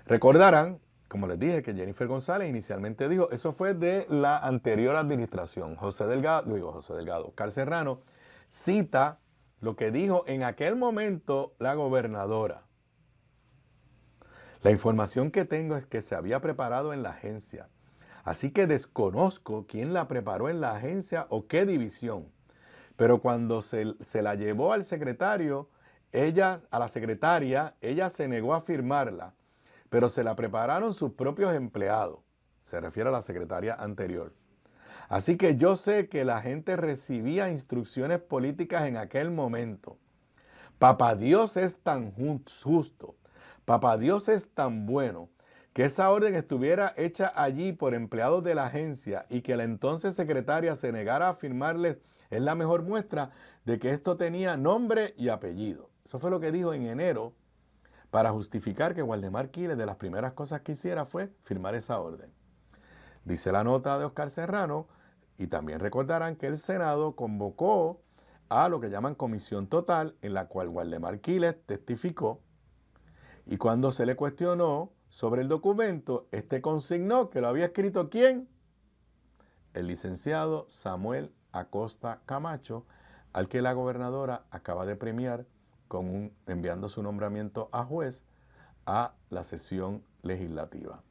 recordarán, como les dije, que Jennifer González inicialmente dijo, eso fue de la anterior administración. Oscar Serrano cita lo que dijo en aquel momento la gobernadora. La información que tengo es que se había preparado en la agencia. Así que desconozco quién la preparó en la agencia o qué división. Pero cuando se la llevó al secretario, a la secretaria, ella se negó a firmarla. Pero se la prepararon sus propios empleados. Se refiere a la secretaria anterior. Así que yo sé que la gente recibía instrucciones políticas en aquel momento. Papá Dios es tan justo, Papá Dios es tan bueno, que esa orden estuviera hecha allí por empleados de la agencia y que la entonces secretaria se negara a firmarles es la mejor muestra de que esto tenía nombre y apellido. Eso fue lo que dijo en enero, para justificar que Waldemar Quiles de las primeras cosas que hiciera fue firmar esa orden. Dice la nota de Oscar Serrano, y también recordarán que el Senado convocó a lo que llaman comisión total, en la cual Waldemar Quiles testificó, y cuando se le cuestionó sobre el documento, consignó que lo había escrito ¿quién? El licenciado Samuel Acosta Camacho, al que la gobernadora acaba de premiar enviando su nombramiento a juez a la sesión legislativa.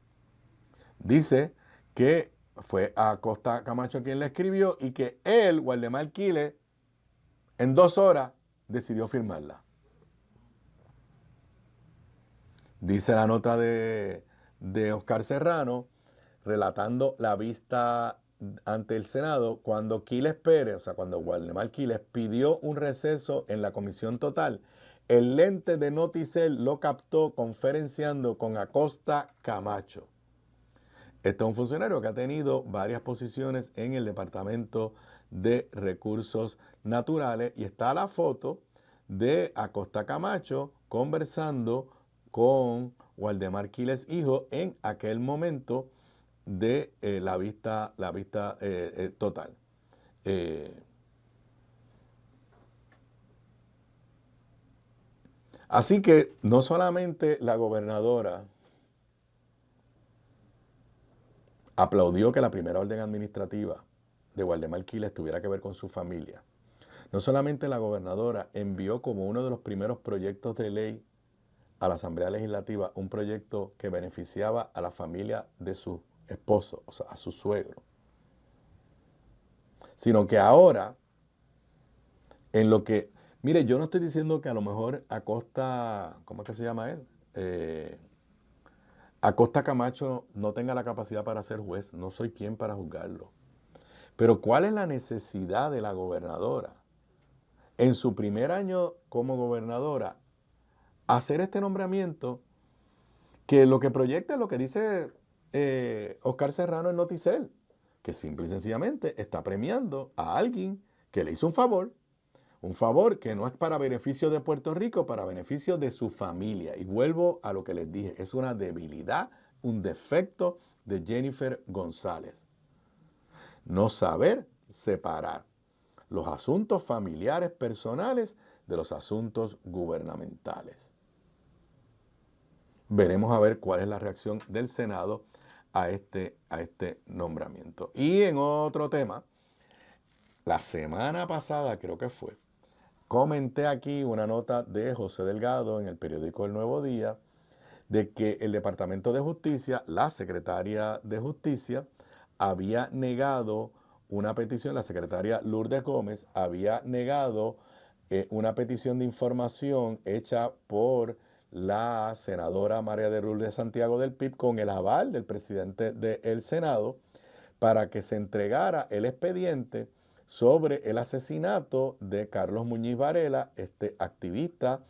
Dice que fue a Acosta Camacho quien le escribió y que él, Waldemar Quiles, en 2 horas decidió firmarla. Dice la nota de Oscar Serrano, relatando la vista ante el Senado, cuando Quiles Pérez, o sea, cuando Waldemar Quiles pidió un receso en la comisión total, el lente de Noticel lo captó conferenciando con Acosta Camacho. Este es un funcionario que ha tenido varias posiciones en el Departamento de Recursos Naturales y está la foto de Acosta Camacho conversando con Waldemar Quiles hijo en aquel momento de la vista total. Así que no solamente la gobernadora aplaudió que la primera orden administrativa de Waldemar Quiles tuviera que ver con su familia. No solamente la gobernadora envió como uno de los primeros proyectos de ley a la Asamblea Legislativa un proyecto que beneficiaba a la familia de su esposo, o sea, a su suegro, sino que ahora, en lo que, mire, yo no estoy diciendo que a lo mejor Acosta, ¿cómo es que se llama él? Acosta Camacho no tenga la capacidad para ser juez, no soy quien para juzgarlo. Pero ¿cuál es la necesidad de la gobernadora en su primer año como gobernadora hacer este nombramiento que lo que proyecta es lo que dice Oscar Serrano en Noticel? que simple y sencillamente está premiando a alguien que le hizo un favor que no es para beneficio de Puerto Rico, para beneficio de su familia. Y vuelvo a lo que les dije, es una debilidad, un defecto de Jennifer González. No saber separar los asuntos familiares personales de los asuntos gubernamentales. Veremos a ver cuál es la reacción del Senado a este nombramiento. Y en otro tema, la semana pasada creo que fue, comenté aquí una nota de José Delgado en el periódico El Nuevo Día de que el Departamento de Justicia, la secretaria de Justicia, había negado una petición, la secretaria Lourdes Gómez había negado una petición de información hecha por la senadora María de Lourdes Santiago del PIB con el aval del presidente del Senado para que se entregara el expediente sobre el asesinato de Carlos Muñiz Varela, este activista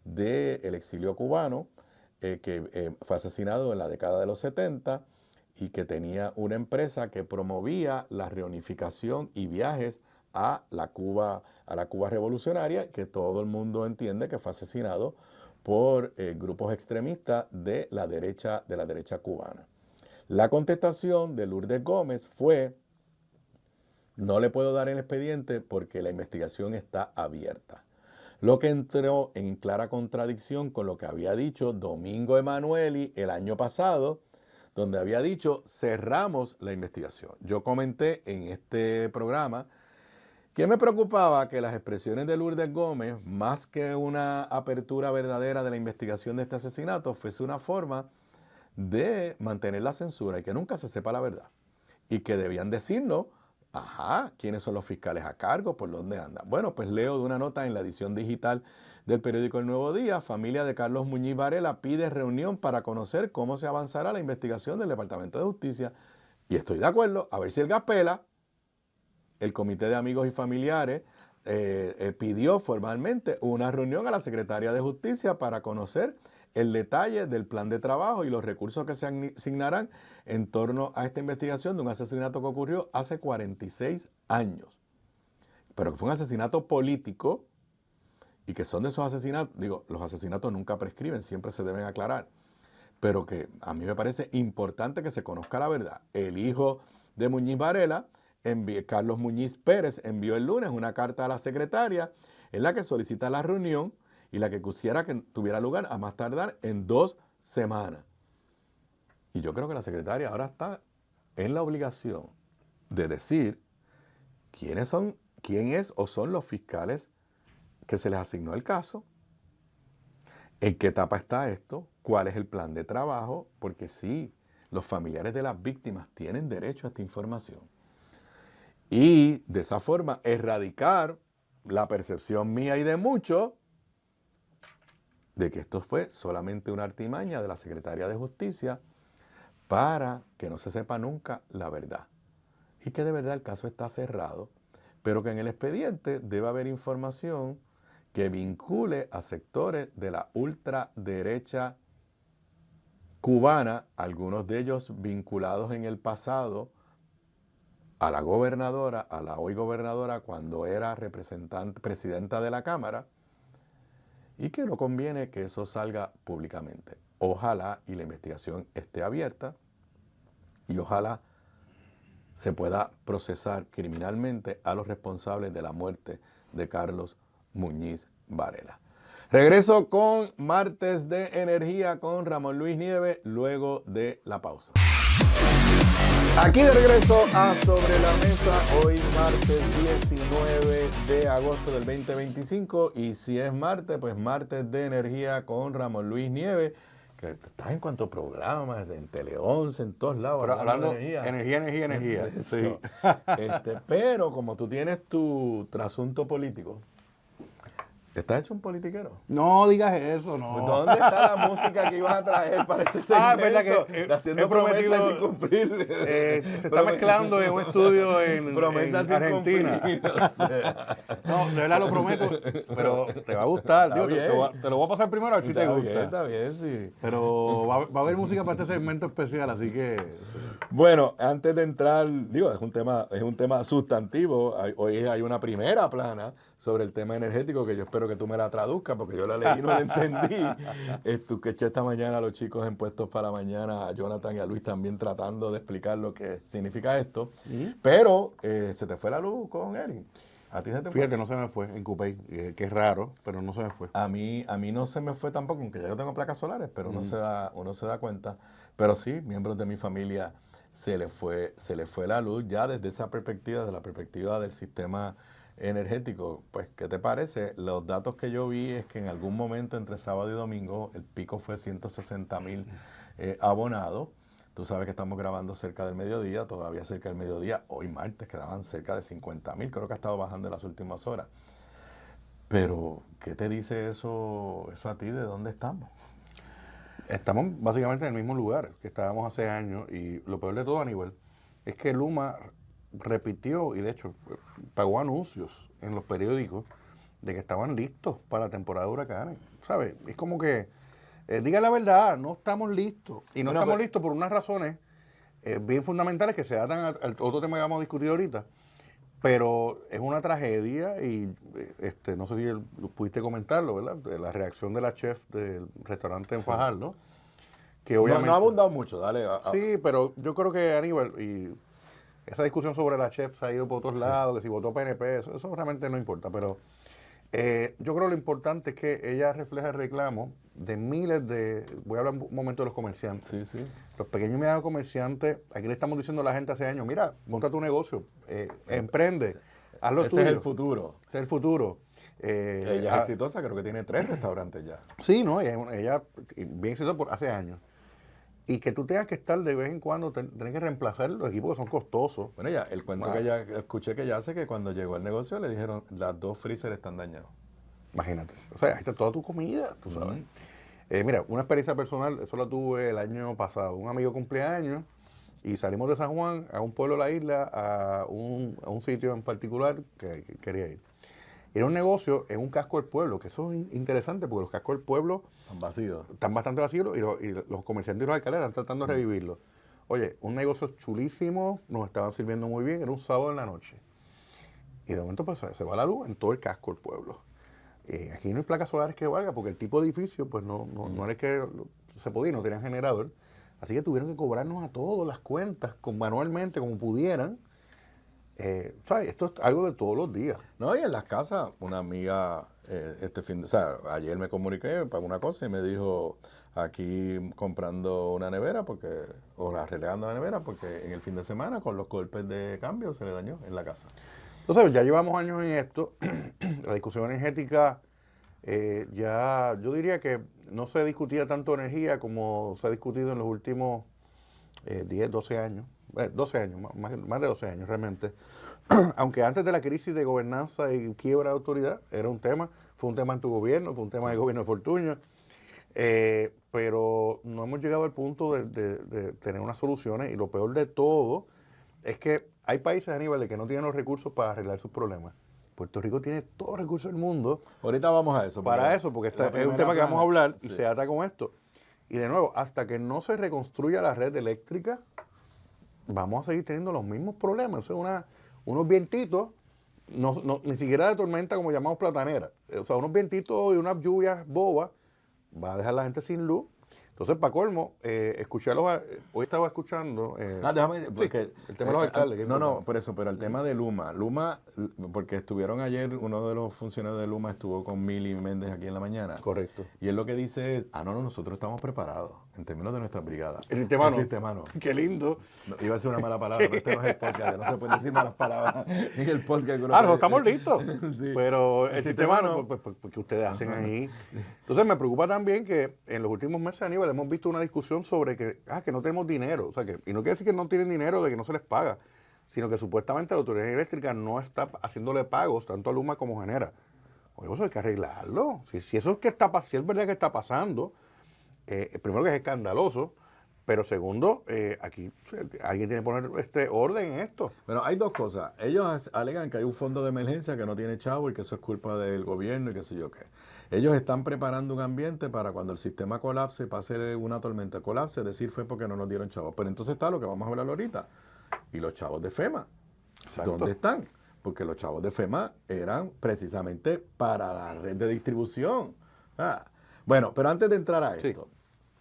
del exilio cubano que fue asesinado en la década de los 70 y que tenía una empresa que promovía la reunificación y viajes a la Cuba revolucionaria, que todo el mundo entiende que fue asesinado por grupos extremistas de la derecha cubana. La contestación de Lourdes Gómez fue: no le puedo dar el expediente porque la investigación está abierta. Lo que entró en clara contradicción con lo que había dicho Domingo Emanueli el año pasado, donde había dicho: cerramos la investigación. Yo comenté en este programa que me preocupaba que las expresiones de Lourdes Gómez, más que una apertura verdadera de la investigación de este asesinato, fuese una forma de mantener la censura y que nunca se sepa la verdad. Y que debían decirnos, ¿quiénes son los fiscales a cargo? ¿Por dónde andan? Bueno, pues leo de una nota en la edición digital del periódico El Nuevo Día: familia de Carlos Muñiz Varela pide reunión para conocer cómo se avanzará la investigación del Departamento de Justicia. Y estoy de acuerdo, a ver si el gas pela. El Comité de Amigos y Familiares pidió formalmente una reunión a la Secretaría de Justicia para conocer el detalle del plan de trabajo y los recursos que se asignarán en torno a esta investigación de un asesinato que ocurrió hace 46 años. Pero que fue un asesinato político y que son de esos asesinatos, los asesinatos nunca prescriben, siempre se deben aclarar, pero que a mí me parece importante que se conozca la verdad. El hijo de Muñiz Varela, Carlos Muñiz Pérez, envió el lunes una carta a la secretaria en la que solicita la reunión y la que quisiera que tuviera lugar a más tardar en 2 semanas. Y yo creo que la secretaria ahora está en la obligación de decir quién es o son los fiscales que se les asignó el caso, en qué etapa está esto, cuál es el plan de trabajo, porque sí, los familiares de las víctimas tienen derecho a esta información. Y de esa forma erradicar la percepción mía y de muchos de que esto fue solamente una artimaña de la Secretaría de Justicia para que no se sepa nunca la verdad. Y que de verdad el caso está cerrado, pero que en el expediente debe haber información que vincule a sectores de la ultraderecha cubana, algunos de ellos vinculados en el pasado a la gobernadora, a la hoy gobernadora cuando era presidenta de la Cámara, y que no conviene que eso salga públicamente. Ojalá y la investigación esté abierta y ojalá se pueda procesar criminalmente a los responsables de la muerte de Carlos Muñiz Varela. Regreso con Martes de Energía con Ramón Luis Nieves luego de la pausa. Aquí de regreso a Sobre la Mesa, hoy martes 19 de agosto del 2025, y si es martes, pues Martes de Energía con Ramón Luis Nieves, que estás en cuantos programas, en Tele 11, en todos lados. Pero hablando de energía. Sí. Pero como tú tienes tu trasunto político, ¿Estás hecho un politiquero? No digas eso, no. ¿Dónde está la música que ibas a traer para este segmento? Es verdad que haciendo promesas sin cumplir. Se está mezclando en un estudio en Argentina. O sea. No, de verdad lo prometo, pero te va a gustar. Digo, te lo voy a pasar primero a ver si te gusta. Está bien, sí. Pero va a haber música para este segmento especial, así que... Bueno, antes de entrar, digo, es un tema sustantivo. Hoy hay una primera plana sobre el tema energético que yo espero que tú me la traduzcas porque yo la leí y no la entendí. Tú que eché esta mañana a los chicos en Puestos para Mañana, a Jonathan y a Luis también tratando de explicar lo que significa esto. Pero se te fue la luz con Erin. ¿A ti se te fue? Fíjate, no se me fue en Coupey, que es raro, pero no se me fue. A mí no se me fue tampoco, aunque ya yo tengo placas solares, pero uno se da cuenta. Pero sí, miembros de mi familia se le fue la luz ya desde esa perspectiva, desde la perspectiva del sistema energético. Pues, ¿qué te parece? Los datos que yo vi es que en algún momento entre sábado y domingo el pico fue 160,000 abonados. Tú sabes que estamos grabando cerca del mediodía, todavía cerca del mediodía. Hoy martes quedaban cerca de 50,000, creo que ha estado bajando en las últimas horas. Pero, ¿qué te dice eso a ti? ¿De dónde estamos? Estamos básicamente en el mismo lugar que estábamos hace años y lo peor de todo, Aníbal, es que Luma repitió y de hecho pagó anuncios en los periódicos de que estaban listos para la temporada de huracanes, ¿sabes? Es como que, diga la verdad, no estamos listos y no estamos listos por unas razones bien fundamentales que se atan al otro tema que vamos a discutir ahorita, pero es una tragedia y no sé si pudiste comentarlo, ¿verdad? La reacción de la chef del restaurante en Fajardo, que obviamente... No ha abundado mucho, dale. Sí, pero yo creo que Aníbal, y esa discusión sobre la chef se ha ido por otros lados, que si votó PNP, eso realmente no importa, pero yo creo que lo importante es que ella refleja el reclamo de miles de... Voy a hablar un momento de los comerciantes. Sí, sí. Los pequeños y medianos comerciantes, aquí le estamos diciendo a la gente hace años, mira, monta tu negocio, emprende, hazlo tuyo. Ese es el futuro. Ese es el futuro. Ella es exitosa, creo que tiene 3 restaurantes ya. Sí, ¿no? Ella bien exitosa por hace años. Y que tú tengas que estar de vez en cuando, tener que reemplazar los equipos que son costosos. Bueno, ya, el cuento que ella escuché que ella hace que cuando llegó al negocio le dijeron, las 2 freezers están dañados. Imagínate. O sea, ahí está toda tu comida, tú sabes. Mira, una experiencia personal, eso la tuve el año pasado. Un amigo cumpleaños y salimos de San Juan a un pueblo de la isla, a un sitio en particular que quería ir. Era un negocio en un casco del pueblo, que eso es interesante porque los cascos del pueblo Están vacíos. Están bastante vacíos y los comerciantes y los alcaldes están tratando de revivirlo. Oye, un negocio chulísimo, nos estaban sirviendo muy bien, era un sábado en la noche. Y de momento pues se va la luz en todo el casco del pueblo. Aquí no hay placas solares que valga porque el tipo de edificio pues no era que se podía, no tenían generador. Así que tuvieron que cobrarnos a todos las cuentas manualmente como pudieran. ¿Sabes? Esto es algo de todos los días. No, y en las casas, una amiga ayer me comuniqué para una cosa y me dijo aquí comprando una nevera o arreglando la nevera porque en el fin de semana con los golpes de cambio se le dañó en la casa. Entonces, ya llevamos años en esto. La discusión energética, ya yo diría que no se discutía tanto energía como se ha discutido en los últimos 10, 12 años. 12 años, más de 12 años realmente. Aunque antes de la crisis de gobernanza y quiebra de autoridad era un tema, fue un tema en tu gobierno, fue un tema del gobierno de Fortuño, pero no hemos llegado al punto de tener unas soluciones y lo peor de todo es que hay países a nivel de que no tienen los recursos para arreglar sus problemas. Puerto Rico tiene todos los recursos del mundo. Ahorita vamos a eso. Porque es un tema que vamos a hablar y se ata con esto. Y de nuevo, hasta que no se reconstruya la red eléctrica, vamos a seguir teniendo los mismos problemas. O sea, unos vientitos, ni siquiera de tormenta como llamamos platanera. O sea, unos vientitos y unas lluvias bobas va a dejar a la gente sin luz. Entonces, para colmo, hoy estaba escuchando... déjame porque el tema de los alcaldes. Por eso, pero el tema de Luma, porque estuvieron ayer, uno de los funcionarios de Luma estuvo con Mili Méndez aquí en la mañana. Correcto. Y él lo que dice es, nosotros estamos preparados en términos de nuestra brigada. El sistema no. Qué lindo. No, iba a ser una mala palabra, pero este no es el podcast, no se puede decir malas palabras en el podcast. Nosotros estamos listos, sí. Pero el sistema no, pues, ¿qué ustedes hacen ahí? Entonces me preocupa también que en los últimos meses, Aníbal, hemos visto una discusión sobre que no tenemos dinero. O sea, y no quiere decir que no tienen dinero de que no se les paga, sino que supuestamente la autoridad eléctrica no está haciéndole pagos tanto a Luma como Genera. Oye, eso hay que arreglarlo. Si eso es que si es verdad que está pasando, primero que es escandaloso, pero segundo, aquí alguien tiene que poner orden en esto. Bueno, hay dos cosas. Ellos alegan que hay un fondo de emergencia que no tiene chavo y que eso es culpa del gobierno y qué sé yo qué. Ellos están preparando un ambiente para cuando el sistema colapse, pase una tormenta, colapse, decir fue porque no nos dieron chavos. Pero entonces está lo que vamos a hablar ahorita. Y los chavos de FEMA, Exacto. ¿dónde están? Porque los chavos de FEMA eran precisamente para la red de distribución. Bueno, pero antes de entrar a esto,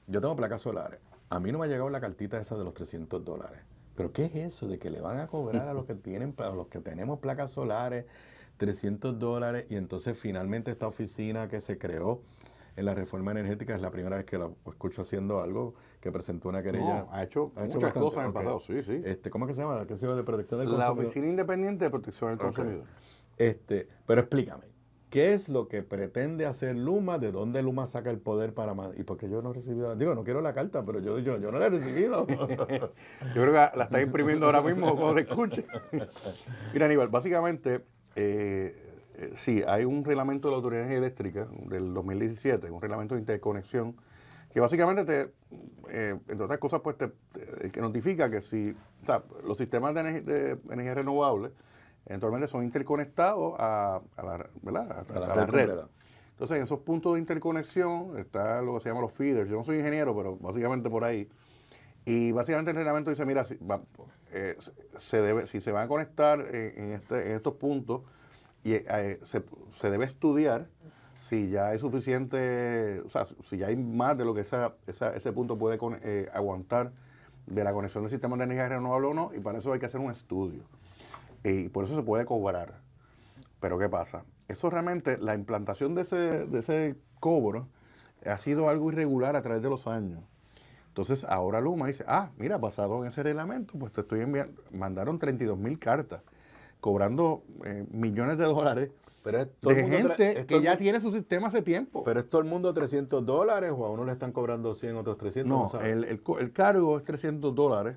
yo tengo placas solares. A mí no me ha llegado la cartita esa de los $300. ¿Pero qué es eso de que le van a cobrar a los que tenemos placas solares $300? Y entonces finalmente esta oficina que se creó en la reforma energética es la primera vez que la escucho haciendo algo, que presentó una querella. No, ha hecho muchas bastante, cosas en el pasado, sí. ¿Cómo es que se llama? ¿Qué se llama? De protección del La consumidor. Oficina Independiente de Protección del Consumidor. Pero explícame, ¿qué es lo que pretende hacer Luma? ¿De dónde Luma saca el poder para más? ¿Y por qué yo no he recibido? Digo, no quiero la carta, pero yo no la he recibido. Yo creo que la está imprimiendo ahora mismo cuando te escuche. Mira, Aníbal, básicamente, sí, hay un reglamento de la Autoridad de Energía Eléctrica del 2017, un reglamento de interconexión, que básicamente entre otras cosas, pues que notifica que si los sistemas de energía renovable eventualmente son interconectados a la red. Entonces, en esos puntos de interconexión está lo que se llama los feeders. Yo no soy ingeniero, pero básicamente por ahí. Y básicamente el reglamento dice, mira, si se van a conectar en estos puntos, y se debe estudiar si ya hay suficiente, o sea, si ya hay más de lo que ese punto puede aguantar de la conexión del sistema de energía renovable o no, y para eso hay que hacer un estudio. Y por eso se puede cobrar. Pero ¿qué pasa? Eso realmente, la implantación de ese cobro ha sido algo irregular a través de los años. Entonces, ahora Luma dice, mira, basado en ese reglamento, pues te estoy enviando, mandaron 32,000 cartas, cobrando millones de dólares pero de gente que ya tiene su sistema hace tiempo. ¿Pero es todo el mundo $300 o a uno le están cobrando 100, otros 300? No, el cargo es $300,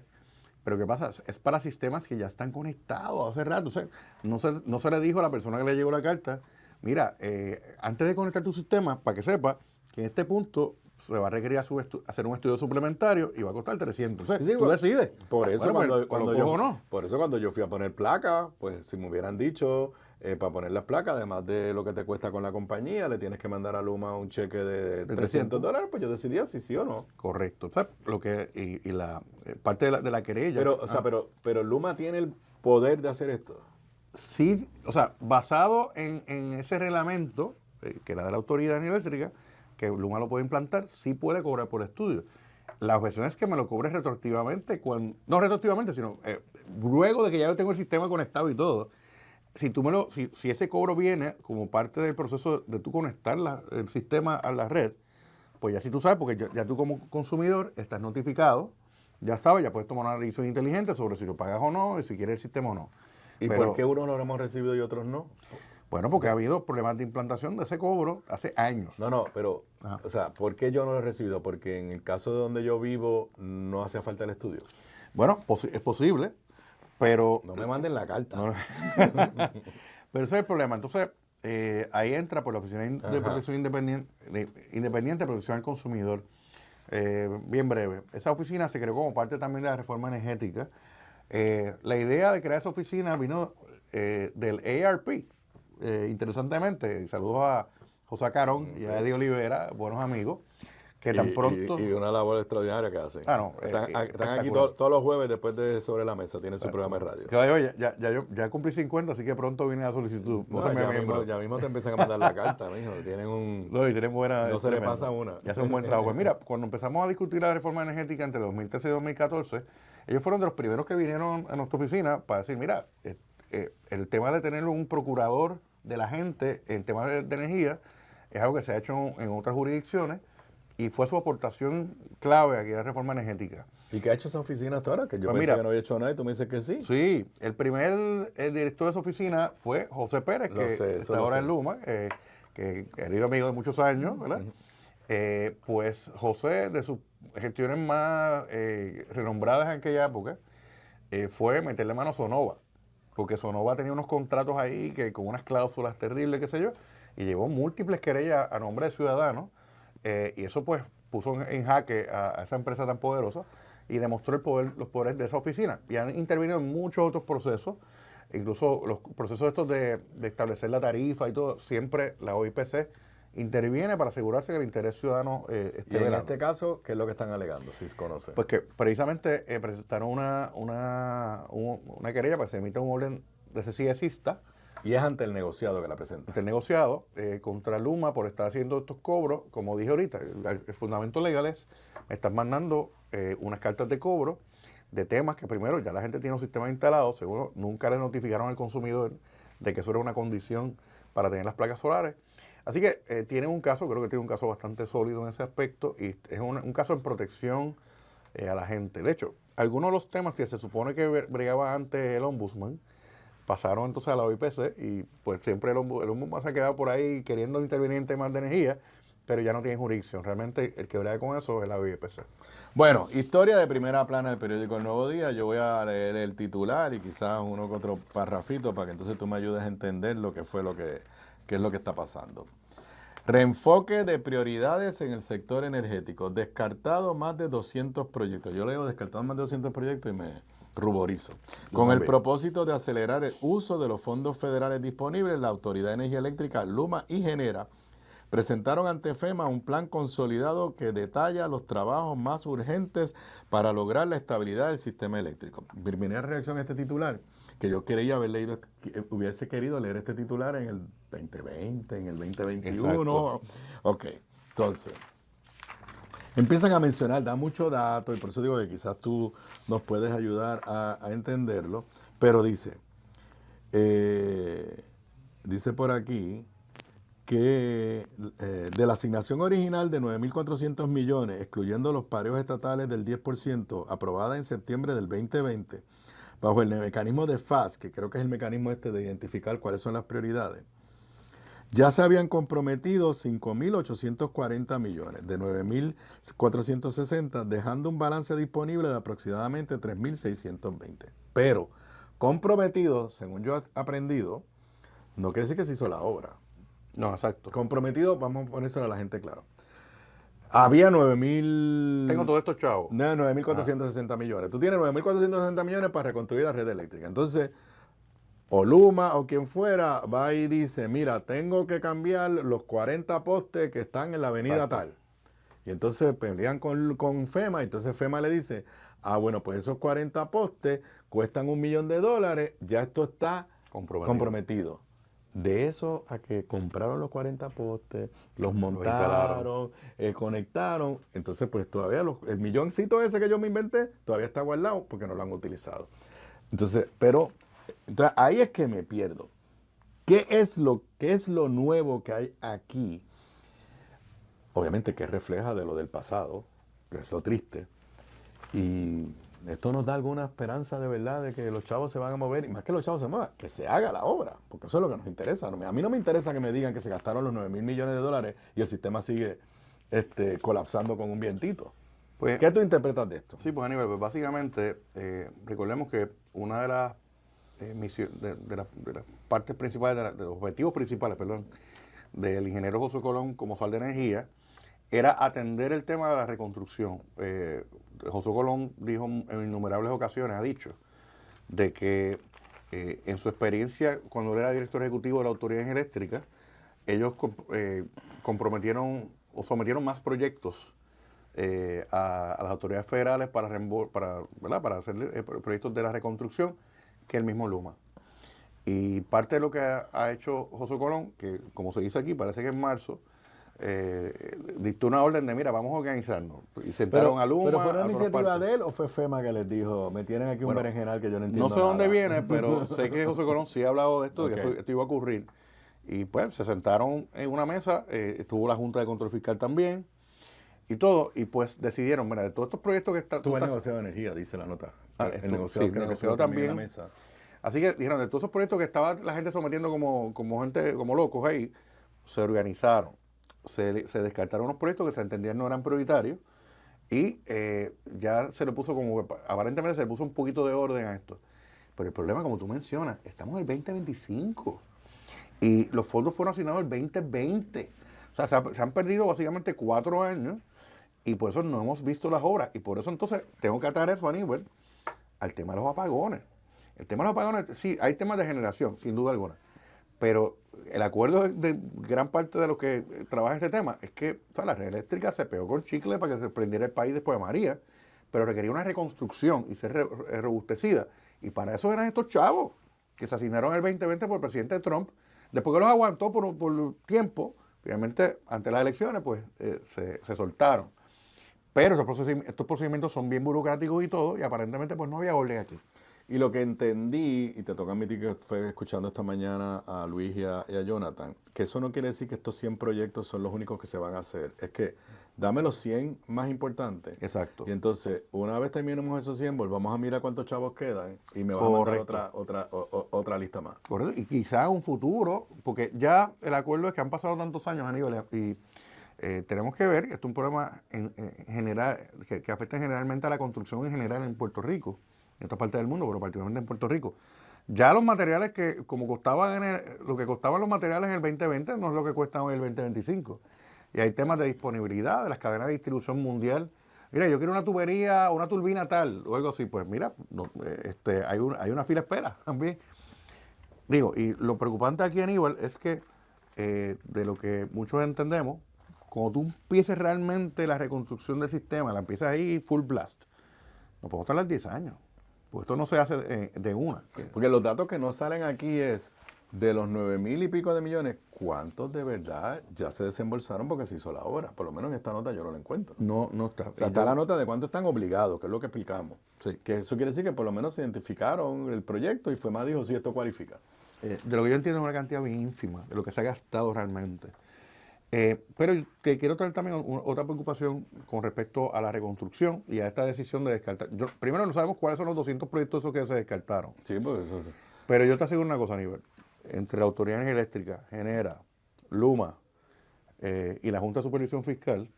pero ¿qué pasa? Es para sistemas que ya están conectados hace rato. O sea, no se le dijo a la persona que le llegó la carta, mira, antes de conectar tu sistema, para que sepa que en este punto se va a requerir hacer un estudio suplementario y va a costar 300. O sea, tú decides. Por eso Por eso cuando yo fui a poner placa, pues si me hubieran dicho, para poner las placas, además de lo que te cuesta con la compañía, le tienes que mandar a Luma un cheque de $300, pues yo decidía si sí o no. Correcto. O sea, la parte de la querella. Pero Luma tiene el poder de hacer esto. Sí, o sea, basado en ese reglamento, que era de la Autoridad de Energía Eléctrica, que Luma lo puede implantar, sí puede cobrar por estudio. La objeción es que me lo cobre retroactivamente, no retroactivamente, sino luego de que ya yo tengo el sistema conectado y todo. Si ese cobro viene como parte del proceso de tú conectar el sistema a la red, pues ya sí tú sabes, porque ya tú como consumidor estás notificado, ya sabes, ya puedes tomar una decisión inteligente sobre si lo pagas o no y si quieres el sistema o no. ¿Y por qué unos lo hemos recibido y otros no? Bueno, porque ha habido problemas de implantación de ese cobro hace años. Pero, o sea, ¿por qué yo no lo he recibido? Porque en el caso de donde yo vivo no hacía falta el estudio. Bueno, es posible, pero... No me manden la carta. Pero ese es el problema. Entonces, ahí entra por la Oficina de Protección Independiente de Protección al Consumidor. Bien breve. Esa oficina se creó como parte también de la reforma energética. La idea de crear esa oficina vino del ARP. Interesantemente, saludos a José Carón y a Eddie Olivera, buenos amigos, que tan pronto... Y una labor extraordinaria que hacen. Están aquí todos los jueves después de Sobre la Mesa, tienen su programa de radio. Que, oye, ya cumplí 50, así que pronto viene la solicitud. Ya mismo te empiezan a mandar la carta, mijo. Tienen no se le pasa una. Y hacen un buen trabajo. Pues mira, cuando empezamos a discutir la reforma energética entre 2013 y 2014, ellos fueron de los primeros que vinieron a nuestra oficina para decir, mira, el tema de tener un procurador de la gente en temas de energía es algo que se ha hecho en otras jurisdicciones y fue su aportación clave aquí a la reforma energética. ¿Y qué ha hecho esa oficina hasta ahora? Que yo pensé que no había hecho nada y tú me dices que sí. Sí, el director de esa oficina fue José Pérez, que está ahora en Luma, que querido amigo de muchos años, ¿verdad? Pues José, de sus gestiones más renombradas en aquella época, fue meterle mano a Sonova, porque Sonova tenía unos contratos ahí que con unas cláusulas terribles, qué sé yo, y llevó múltiples querellas a nombre de ciudadanos, y eso pues puso en jaque a esa empresa tan poderosa y demostró los poderes de esa oficina. Y han intervenido en muchos otros procesos, incluso los procesos estos de establecer la tarifa y todo, siempre la OIPC interviene para asegurarse que el interés ciudadano esté Y en velado. este caso, ¿qué es lo que están alegando, si se conoce? Pues que precisamente presentaron una querella para que se emita un orden de cesicista Y es ante el negociado que la presenta. ante el negociado contra Luma por estar haciendo estos cobros. Como dije ahorita, el fundamento legal es, me están mandando unas cartas de cobro de temas que primero ya la gente tiene un sistema instalado, segundo, nunca le notificaron al consumidor de que eso era una condición para tener las placas solares. Así que tienen un caso, creo que tiene un caso bastante sólido en ese aspecto, y es un caso en protección a la gente. De hecho, algunos de los temas que se supone que bregaba antes el ombudsman, pasaron entonces a la OIPC, y pues siempre el ombudsman se ha quedado por ahí queriendo intervenir en temas de energía, pero ya no tiene jurisdicción. Realmente el que brega con eso es la OIPC. Bueno, historia de primera plana del periódico El Nuevo Día. Yo voy a leer el titular y quizás uno que otro parrafito para que entonces tú me ayudes a entender lo que fue qué es lo que está pasando. Reenfoque de prioridades en el sector energético. Descartado más de 200 proyectos. Yo leo descartado más de 200 proyectos y me ruborizo. Con el propósito de acelerar el uso de los fondos federales disponibles, la Autoridad de Energía Eléctrica, Luma y Genera presentaron ante FEMA un plan consolidado que detalla los trabajos más urgentes para lograr la estabilidad del sistema eléctrico. Mi primera reacción a este titular, que yo quería haber leído, hubiese querido leer este titular en el 2020, en el 2021. Exacto. Ok, entonces, empiezan a mencionar, da mucho dato, y por eso digo que quizás tú nos puedes ayudar a entenderlo, pero dice por aquí que de la asignación original de 9.400 millones, excluyendo los pareos estatales del 10%, aprobada en septiembre del 2020, bajo el mecanismo de FAS, que creo que es el mecanismo de identificar cuáles son las prioridades, ya se habían comprometido 5.840 millones de 9.460, dejando un balance disponible de aproximadamente 3.620. Pero comprometido, según yo he aprendido, no quiere decir que se hizo la obra. No, exacto. Comprometido, vamos a ponérselo a la gente claro. Había 9.000... Tengo todo esto, chavo. 9.460 millones. Tú tienes 9.460 millones para reconstruir la red eléctrica. Entonces, o Luma o quien fuera va y dice, mira, tengo que cambiar los 40 postes que están en la avenida tal. Y entonces pelean con FEMA, y entonces FEMA le dice, bueno, pues esos 40 postes cuestan $1 millón, ya esto está comprometido. De eso a que compraron los 40 postes, los montaron, conectaron, entonces pues todavía el milloncito ese que yo me inventé todavía está guardado porque no lo han utilizado. Entonces ahí es que me pierdo. ¿Qué es lo nuevo que hay aquí? Obviamente que refleja de lo del pasado, que es lo triste. Y esto nos da alguna esperanza de verdad de que los chavos se van a mover, y más que los chavos se muevan, que se haga la obra, porque eso es lo que nos interesa. A mí no me interesa que me digan que se gastaron los $9.000 millones y el sistema sigue colapsando con un vientito. Pues, ¿qué tú interpretas de esto? Sí, pues Aníbal, pues básicamente recordemos que una de las misiones, de las partes principales, de los objetivos principales, del ingeniero José Colón como FAL de Energía, era atender el tema de la reconstrucción. José Colón dijo en innumerables ocasiones, ha dicho, de que en su experiencia cuando él era director ejecutivo de la Autoridad Eléctrica, ellos comprometieron o sometieron más proyectos a las autoridades federales para hacer proyectos de la reconstrucción que el mismo Luma. Y parte de lo que ha hecho José Colón, que como se dice aquí, parece que en marzo, dictó una orden de, mira, vamos a organizarnos. Y sentaron a Luma. ¿Pero fue una iniciativa de él o fue FEMA que les dijo, me tienen aquí un berenjenal que yo no entiendo No sé nada? dónde viene, pero sé que José Colón sí ha hablado de esto, Okay. de que esto iba a ocurrir. Y pues se sentaron en una mesa, estuvo la Junta de Control Fiscal también, y todo, y pues decidieron, mira, de todos estos proyectos que están... Tuvo el negociado de energía, dice la nota. el negociado también. En la mesa. Así que dijeron, de todos esos proyectos que estaba la gente sometiendo como gente, como locos ahí, se organizaron. Se descartaron unos proyectos que se entendían no eran prioritarios, y ya se le puso aparentemente se le puso un poquito de orden a esto. Pero el problema, como tú mencionas, estamos en el 2025. Y los fondos fueron asignados el 2020. O sea, se han perdido básicamente 4 años y por eso no hemos visto las obras. Y por eso entonces tengo que atar eso, Aníbal, al tema de los apagones. El tema de los apagones, sí, hay temas de generación, sin duda alguna. Pero el acuerdo de gran parte de los que trabajan este tema es que, o sea, la red eléctrica se pegó con chicle para que se prendiera el país después de María, pero requería una reconstrucción y ser robustecida. Y para eso eran estos chavos que se asignaron en el 2020 por el presidente Trump. Después que los aguantó por tiempo, finalmente, ante las elecciones, pues se soltaron. Pero estos procedimientos son bien burocráticos y todo, y aparentemente pues no había orden aquí. Y lo que entendí, y te toca admitir que fue escuchando esta mañana a Luis y a Jonathan, que eso no quiere decir que estos 100 proyectos son los únicos que se van a hacer. Es que dame los 100 más importantes. Exacto. Y entonces, una vez terminemos esos 100, volvamos a mirar cuántos chavos quedan y me vas a mandar otra lista más. Correcto. Y quizá un futuro, porque ya el acuerdo es que han pasado tantos años, Aníbal, y tenemos que ver que esto es un problema en general, que afecta generalmente a la construcción en general en Puerto Rico, en esta parte del mundo, pero particularmente en Puerto Rico. Ya los materiales que, como costaban lo que costaban los materiales en el 2020 no es lo que cuestan hoy en el 2025. Y hay temas de disponibilidad de las cadenas de distribución mundial. Mira, yo quiero una tubería, una turbina tal, o algo así. Pues mira, hay una fila de espera también. Digo, y lo preocupante aquí, Aníbal, es que de lo que muchos entendemos, cuando tú empieces realmente la reconstrucción del sistema, la empiezas ahí full blast, no podemos tardar 10 años. Pues esto no se hace de una. Porque los datos que no salen aquí es de los 9,000 y pico de millones, ¿cuántos de verdad ya se desembolsaron porque se hizo la obra? Por lo menos en esta nota yo no la encuentro. No está. O sea, está la nota de cuántos están obligados, que es lo que explicamos. Sí. Que eso quiere decir que por lo menos se identificaron el proyecto y FEMA dijo, sí, esto cualifica. De lo que yo entiendo es una cantidad bien ínfima de lo que se ha gastado realmente. Pero te quiero traer también otra preocupación con respecto a la reconstrucción y a esta decisión de descartar. Primero no sabemos cuáles son los 200 proyectos esos que se descartaron. Sí, pues eso. Pero yo te aseguro una cosa, Aníbal. Entre la Autoridad de Energía Eléctrica, Genera, Luma y la Junta de Supervisión Fiscal,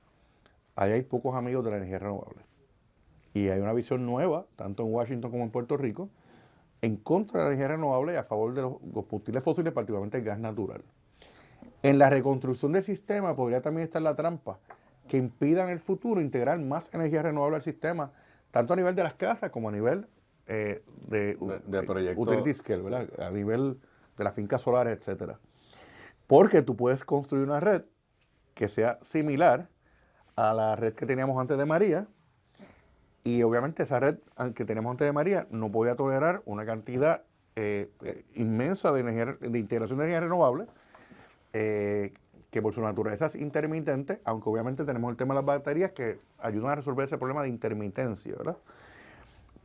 ahí hay pocos amigos de la energía renovable. Y hay una visión nueva, tanto en Washington como en Puerto Rico, en contra de la energía renovable y a favor de los combustibles fósiles, particularmente el gas natural. En la reconstrucción del sistema podría también estar la trampa que impida en el futuro integrar más energía renovable al sistema, tanto a nivel de las casas como a nivel de proyectos, utility scale, ¿verdad? Sí. A nivel de las fincas solares, etcétera. Porque tú puedes construir una red que sea similar a la red que teníamos antes de María, y obviamente esa red que teníamos antes de María no podía tolerar una cantidad inmensa de integración de energía renovable, que por su naturaleza es intermitente, aunque obviamente tenemos el tema de las baterías que ayudan a resolver ese problema de intermitencia, ¿verdad?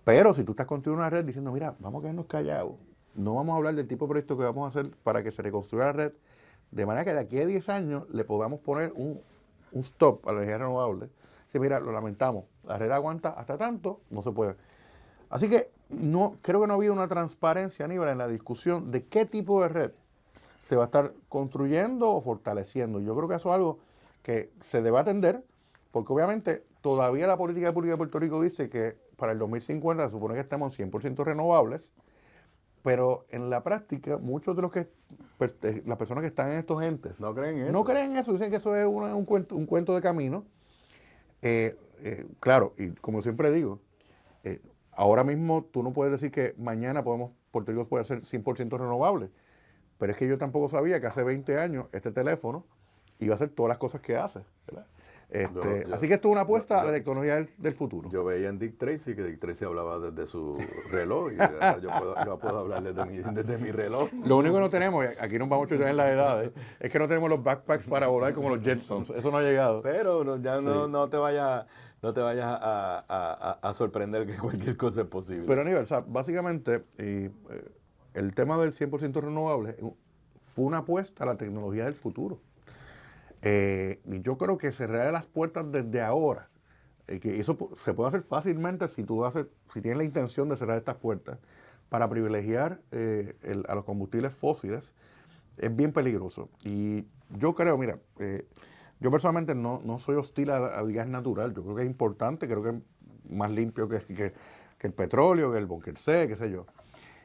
Pero si tú estás construyendo una red diciendo, mira, vamos a quedarnos callados, no vamos a hablar del tipo de proyecto que vamos a hacer para que se reconstruya la red, de manera que de aquí a 10 años le podamos poner un stop a la energía renovable. Sí, mira, lo lamentamos, la red aguanta hasta tanto, no se puede. Así que creo que no ha habido una transparencia, Aníbal, en la discusión de qué tipo de red se va a estar construyendo o fortaleciendo. Yo creo que eso es algo que se debe atender, porque obviamente todavía la política pública de Puerto Rico dice que para el 2050 se supone que estamos en 100% renovables, pero en la práctica muchos de las personas que están en estos entes no creen eso. No creen eso, dicen que eso es un cuento de camino. Claro, y como siempre digo, ahora mismo tú no puedes decir que mañana Puerto Rico puede ser 100% renovable. Pero es que yo tampoco sabía que hace 20 años este teléfono iba a hacer todas las cosas que hace, ¿verdad? Así que esto es una apuesta a la tecnología del futuro. Yo veía en Dick Tracy que Dick Tracy hablaba desde su reloj y yo puedo hablar desde mi reloj. Lo único que no tenemos, y aquí nos vamos a chutar en las edades, es que no tenemos los backpacks para volar como los Jetsons. Eso no ha llegado. Pero no te vayas a sorprender que cualquier cosa es posible. Pero Aníbal, o sea, básicamente el tema del 100% renovable fue una apuesta a la tecnología del futuro. Y yo creo que cerrar las puertas desde ahora, que eso se puede hacer fácilmente si tienes la intención de cerrar estas puertas para privilegiar a los combustibles fósiles, es bien peligroso. Y yo creo, mira, yo personalmente no soy hostil al gas natural. Yo creo que es importante, creo que es más limpio que el petróleo, que el bunker C, qué sé yo.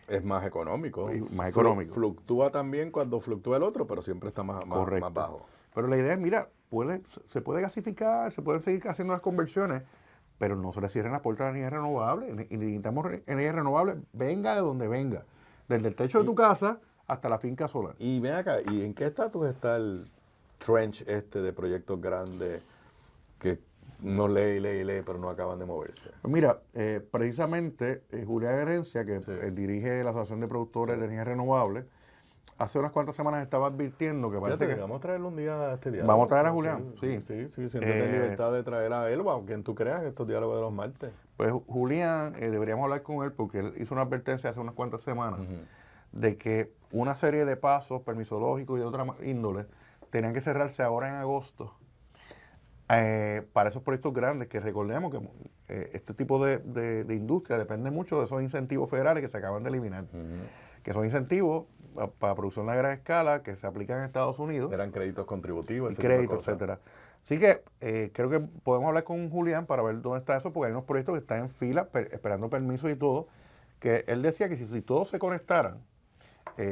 Es más económico. Y más económico. Fluctúa también cuando fluctúa el otro, pero siempre está más bajo. Pero la idea es, mira, se puede gasificar, se pueden seguir haciendo las conversiones, pero no se le cierren las puertas a la energía renovable. Y necesitamos energía renovable, venga de donde venga. Desde el techo de tu casa hasta la finca solar. Y ven acá, ¿y en qué estatus está el trench de proyectos grandes que no lee, pero no acaban de moverse? Mira, precisamente Julián Herencia, que dirige la Asociación de Productores de Energía Renovable, hace unas cuantas semanas estaba advirtiendo que parece que... Vamos a traerlo un día a este diálogo. Vamos a traer a Julián, sí. Sí, siéntete en libertad de traer a él o a quien tú creas estos diálogos de los martes. Pues Julián, deberíamos hablar con él porque él hizo una advertencia hace unas cuantas semanas de que una serie de pasos permisológicos y de otra índole tenían que cerrarse ahora en agosto para esos proyectos grandes, que recordemos que este tipo de industria depende mucho de esos incentivos federales que se acaban de eliminar, que son incentivos para producción a gran escala que se aplican en Estados Unidos. Eran créditos contributivos, créditos, etcétera. Así que creo que podemos hablar con Julián para ver dónde está eso, porque hay unos proyectos que están en fila esperando permiso y todo, que él decía que si todos se conectaran,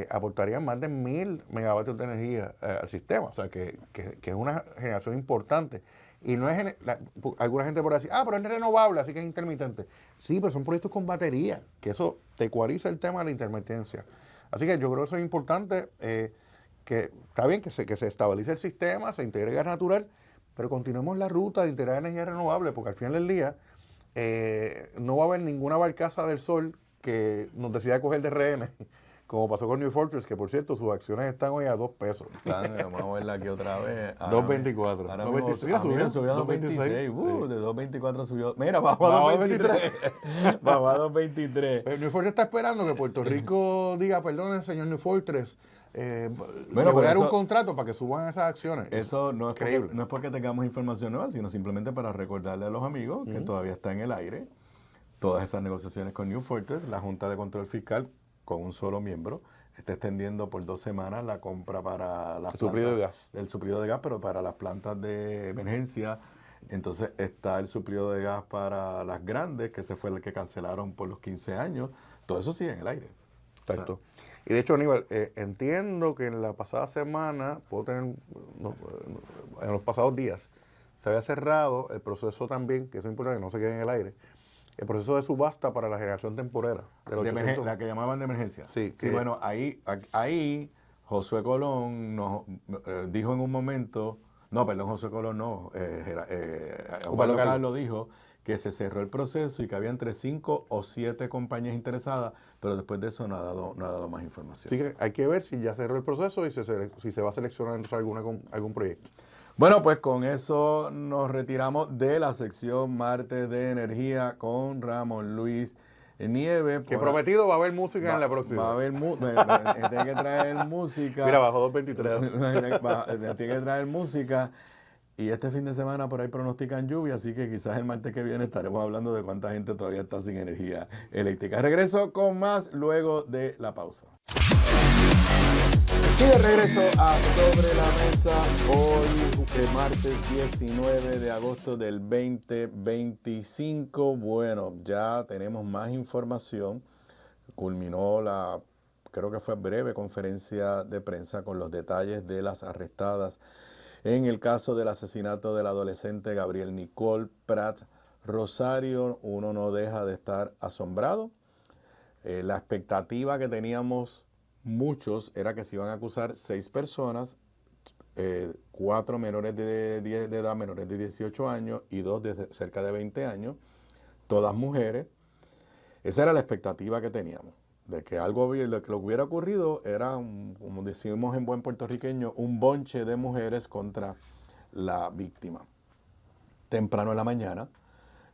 aportarían más de 1,000 megavatios de energía al sistema, o sea que es una generación importante. Y no es, alguna gente podrá decir, pero es renovable, así que es intermitente. Sí, pero son proyectos con batería, que eso te ecualiza el tema de la intermitencia. Así que yo creo que eso es importante, que está bien que se estabilice el sistema, se integre gas natural, pero continuemos la ruta de integrar energía renovable, porque al final del día no va a haber ninguna barcaza del sol que nos decida coger de rehenes, como pasó con New Fortress, que por cierto sus acciones están hoy a $2. Vamos a verla aquí otra vez. 2.24. Ahora mismo subió a 2.26. De 2.24 subió. Mira, vamos a 2.23. Vamos a 2.23. New Fortress está esperando que Puerto Rico diga, perdonen, señor New Fortress, bueno, voy a dar un contrato para que suban esas acciones. Eso no es porque tengamos información nueva, sino simplemente para recordarle a los amigos que todavía está en el aire todas esas negociaciones con New Fortress. La Junta de Control Fiscal, con un solo miembro, está extendiendo por 2 semanas la compra para las suplido de gas. El suplido de gas, pero para las plantas de emergencia. Entonces está el suplido de gas para las grandes, que ese fue el que cancelaron por los 15 años. Todo eso sigue en el aire. Exacto. O sea, y de hecho, Aníbal, entiendo que en la pasada semana, en los pasados días, se había cerrado el proceso también, que es importante que no se quede en el aire, el proceso de subasta para la generación temporera. La que llamaban de emergencia. Sí, bueno, ahí Josué Colón nos dijo en un momento, Josué Colón no, Osvaldo Canal lo dijo, que se cerró el proceso y que había entre 5 o 7 compañías interesadas, pero después de eso no ha dado más información. Así que hay que ver si ya cerró el proceso y si se va a seleccionar entonces algún proyecto. Bueno, pues con eso nos retiramos de la sección Martes de Energía con Ramón Luis Nieves. Que prometido va a haber música en la próxima. Va a haber tiene que traer música. Mira, bajó 2.23. Tiene que traer música. Y este fin de semana por ahí pronostican lluvia, así que quizás el martes que viene estaremos hablando de cuánta gente todavía está sin energía eléctrica. Regreso con más luego de la pausa. Y de regreso a Sobre la Mesa, hoy martes 19 de agosto del 2025. Bueno, ya tenemos más información. Culminó creo que fue breve conferencia de prensa con los detalles de las arrestadas en el caso del asesinato del adolescente Gabriel Nicole Prat Rosario. Uno no deja de estar asombrado. La expectativa que teníamos muchos era que se iban a acusar 6 personas, 4 menores de edad, menores de 18 años y 2 de cerca de 20 años, todas mujeres. Esa era la expectativa que teníamos, de que lo que hubiera ocurrido era, como decimos en buen puertorriqueño, un bonche de mujeres contra la víctima. Temprano en la mañana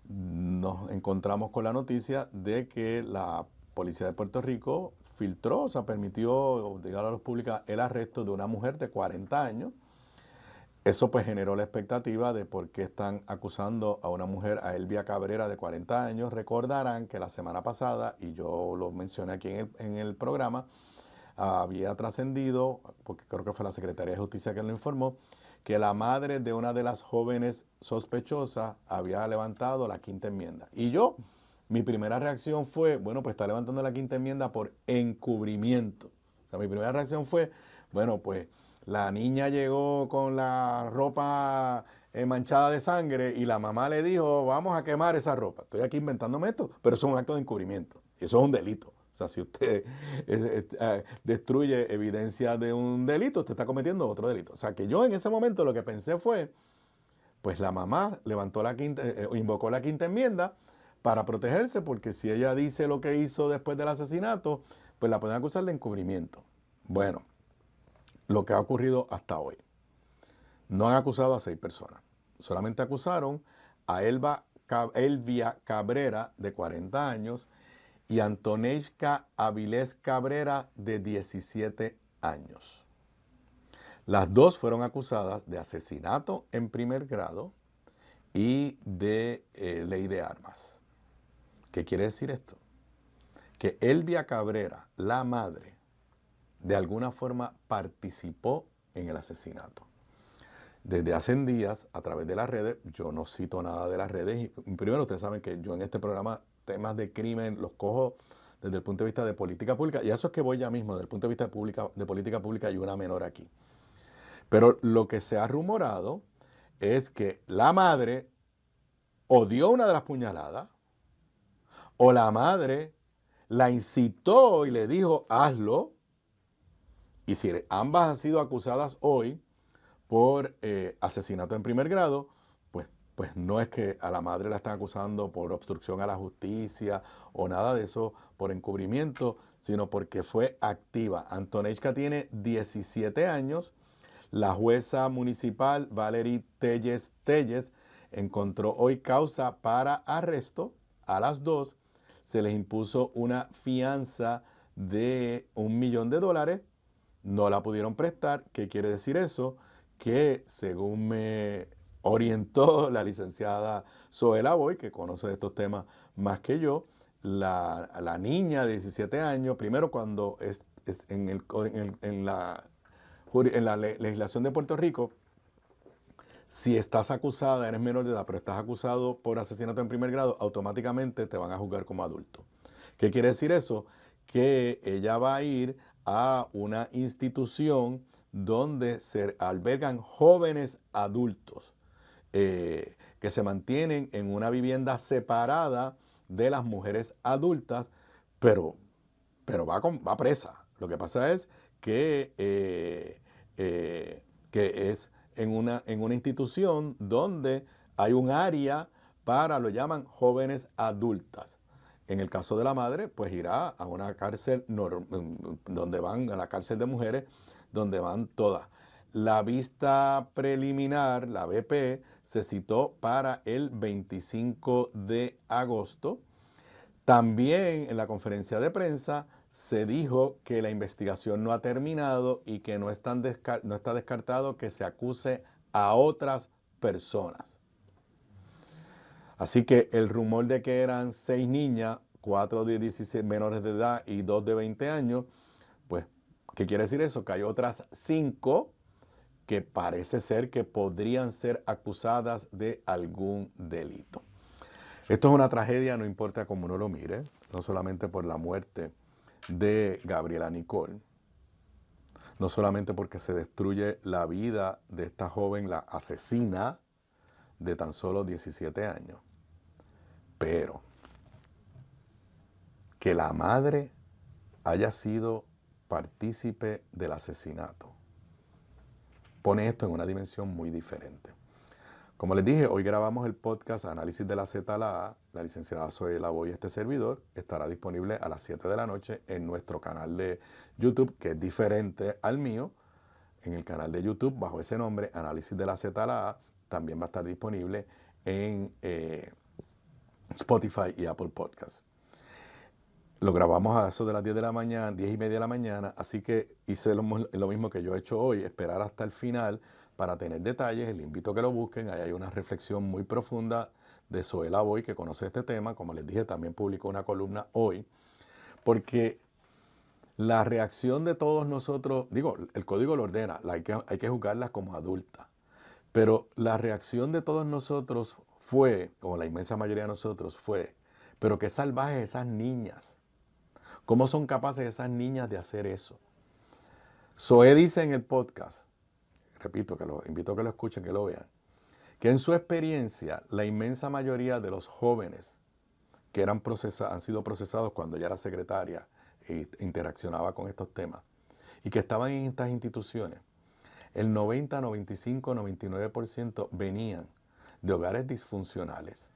nos encontramos con la noticia de que la Policía de Puerto Rico filtró, permitió, diga a la luz pública, el arresto de una mujer de 40 años. Eso pues generó la expectativa de por qué están acusando a una mujer, a Elvia Cabrera, de 40 años. Recordarán que la semana pasada, y yo lo mencioné aquí en el programa, había trascendido, porque creo que fue la Secretaría de Justicia que lo informó, que la madre de una de las jóvenes sospechosas había levantado la 5ª enmienda. Y yo mi primera reacción fue, bueno, pues está levantando la quinta enmienda por encubrimiento. O sea, mi primera reacción fue, bueno, pues la niña llegó con la ropa manchada de sangre y la mamá le dijo, vamos a quemar esa ropa. Estoy aquí inventándome esto, pero eso es un acto de encubrimiento. Eso es un delito. O sea, si usted destruye evidencia de un delito, usted está cometiendo otro delito. O sea, que yo en ese momento lo que pensé fue, pues la mamá levantó invocó la quinta enmienda para protegerse, porque si ella dice lo que hizo después del asesinato, pues la pueden acusar de encubrimiento. Bueno, lo que ha ocurrido hasta hoy. No han acusado a 6 personas. Solamente acusaron a Elvia Cabrera, de 40 años, y Antoneishka Avilés Cabrera, de 17 años. Las dos fueron acusadas de asesinato en primer grado y de ley de armas. ¿Qué quiere decir esto? Que Elvia Cabrera, la madre, de alguna forma participó en el asesinato. Desde hace días, a través de las redes, yo no cito nada de las redes. Y primero, ustedes saben que yo en este programa temas de crimen los cojo desde el punto de vista de política pública. Y a eso es que voy ya mismo, desde el punto de vista de política pública, hay una menor aquí. Pero lo que se ha rumorado es que la madre o dio una de las puñaladas, o la madre la incitó y le dijo, hazlo. Y si ambas han sido acusadas hoy por asesinato en primer grado, pues no es que a la madre la están acusando por obstrucción a la justicia o nada de eso, por encubrimiento, sino porque fue activa. Antoneishka tiene 17 años. La jueza municipal Valerie Telles encontró hoy causa para arresto a las dos. Se les impuso una fianza de $1 millón. No la pudieron prestar. ¿Qué quiere decir eso? Que según me orientó la licenciada Zoela Boy, que conoce de estos temas más que yo, la niña de 17 años, primero cuando es en la legislación de Puerto Rico, si estás acusada, eres menor de edad, pero estás acusado por asesinato en primer grado, automáticamente te van a juzgar como adulto. ¿Qué quiere decir eso? Que ella va a ir a una institución donde se albergan jóvenes adultos que se mantienen en una vivienda separada de las mujeres adultas, pero va presa. Lo que pasa es que es en una institución donde hay un área para, lo llaman jóvenes adultas. En el caso de la madre, pues irá a una cárcel donde van, a la cárcel de mujeres, donde van todas. La vista preliminar, la BP, se citó para el 25 de agosto. También en la conferencia de prensa se dijo que la investigación no ha terminado y que no está descartado que se acuse a otras personas. Así que el rumor de que eran 6 niñas, 4 de 16 menores de edad y 2 de 20 años, pues, ¿qué quiere decir eso? Que hay otras 5 que parece ser que podrían ser acusadas de algún delito. Esto es una tragedia, no importa cómo uno lo mire, no solamente por la muerte de Gabriela Nicole, no solamente porque se destruye la vida de esta joven, la asesina de tan solo 17 años, pero que la madre haya sido partícipe del asesinato pone esto en una dimensión muy diferente. Como les dije, hoy grabamos el podcast Análisis de la Z a la A. La licenciada Zoela Boy, este servidor, estará disponible a las 7 de la noche en nuestro canal de YouTube, que es diferente al mío. En el canal de YouTube, bajo ese nombre, Análisis de la Z a la A, también va a estar disponible en Spotify y Apple Podcasts. Lo grabamos a eso de las 10 de la mañana, 10 y media de la mañana, así que hice lo mismo que yo he hecho hoy, esperar hasta el final para tener detalles. Les invito a que lo busquen. Ahí hay una reflexión muy profunda de Zoela Boy, que conoce este tema. Como les dije, también publicó una columna hoy, porque la reacción de todos nosotros, digo, el código lo ordena, hay que juzgarlas como adultas, pero la reacción de todos nosotros fue, o la inmensa mayoría de nosotros fue, Pero qué salvajes esas niñas. ¿Cómo son capaces esas niñas de hacer eso? Zoé dice en el podcast, repito, que lo invito a que lo escuchen, que lo vean, que en su experiencia la inmensa mayoría de los jóvenes que han sido procesados cuando ella era secretaria e interaccionaba con estos temas y que estaban en estas instituciones, el 90, 95, 99% venían de hogares disfuncionales.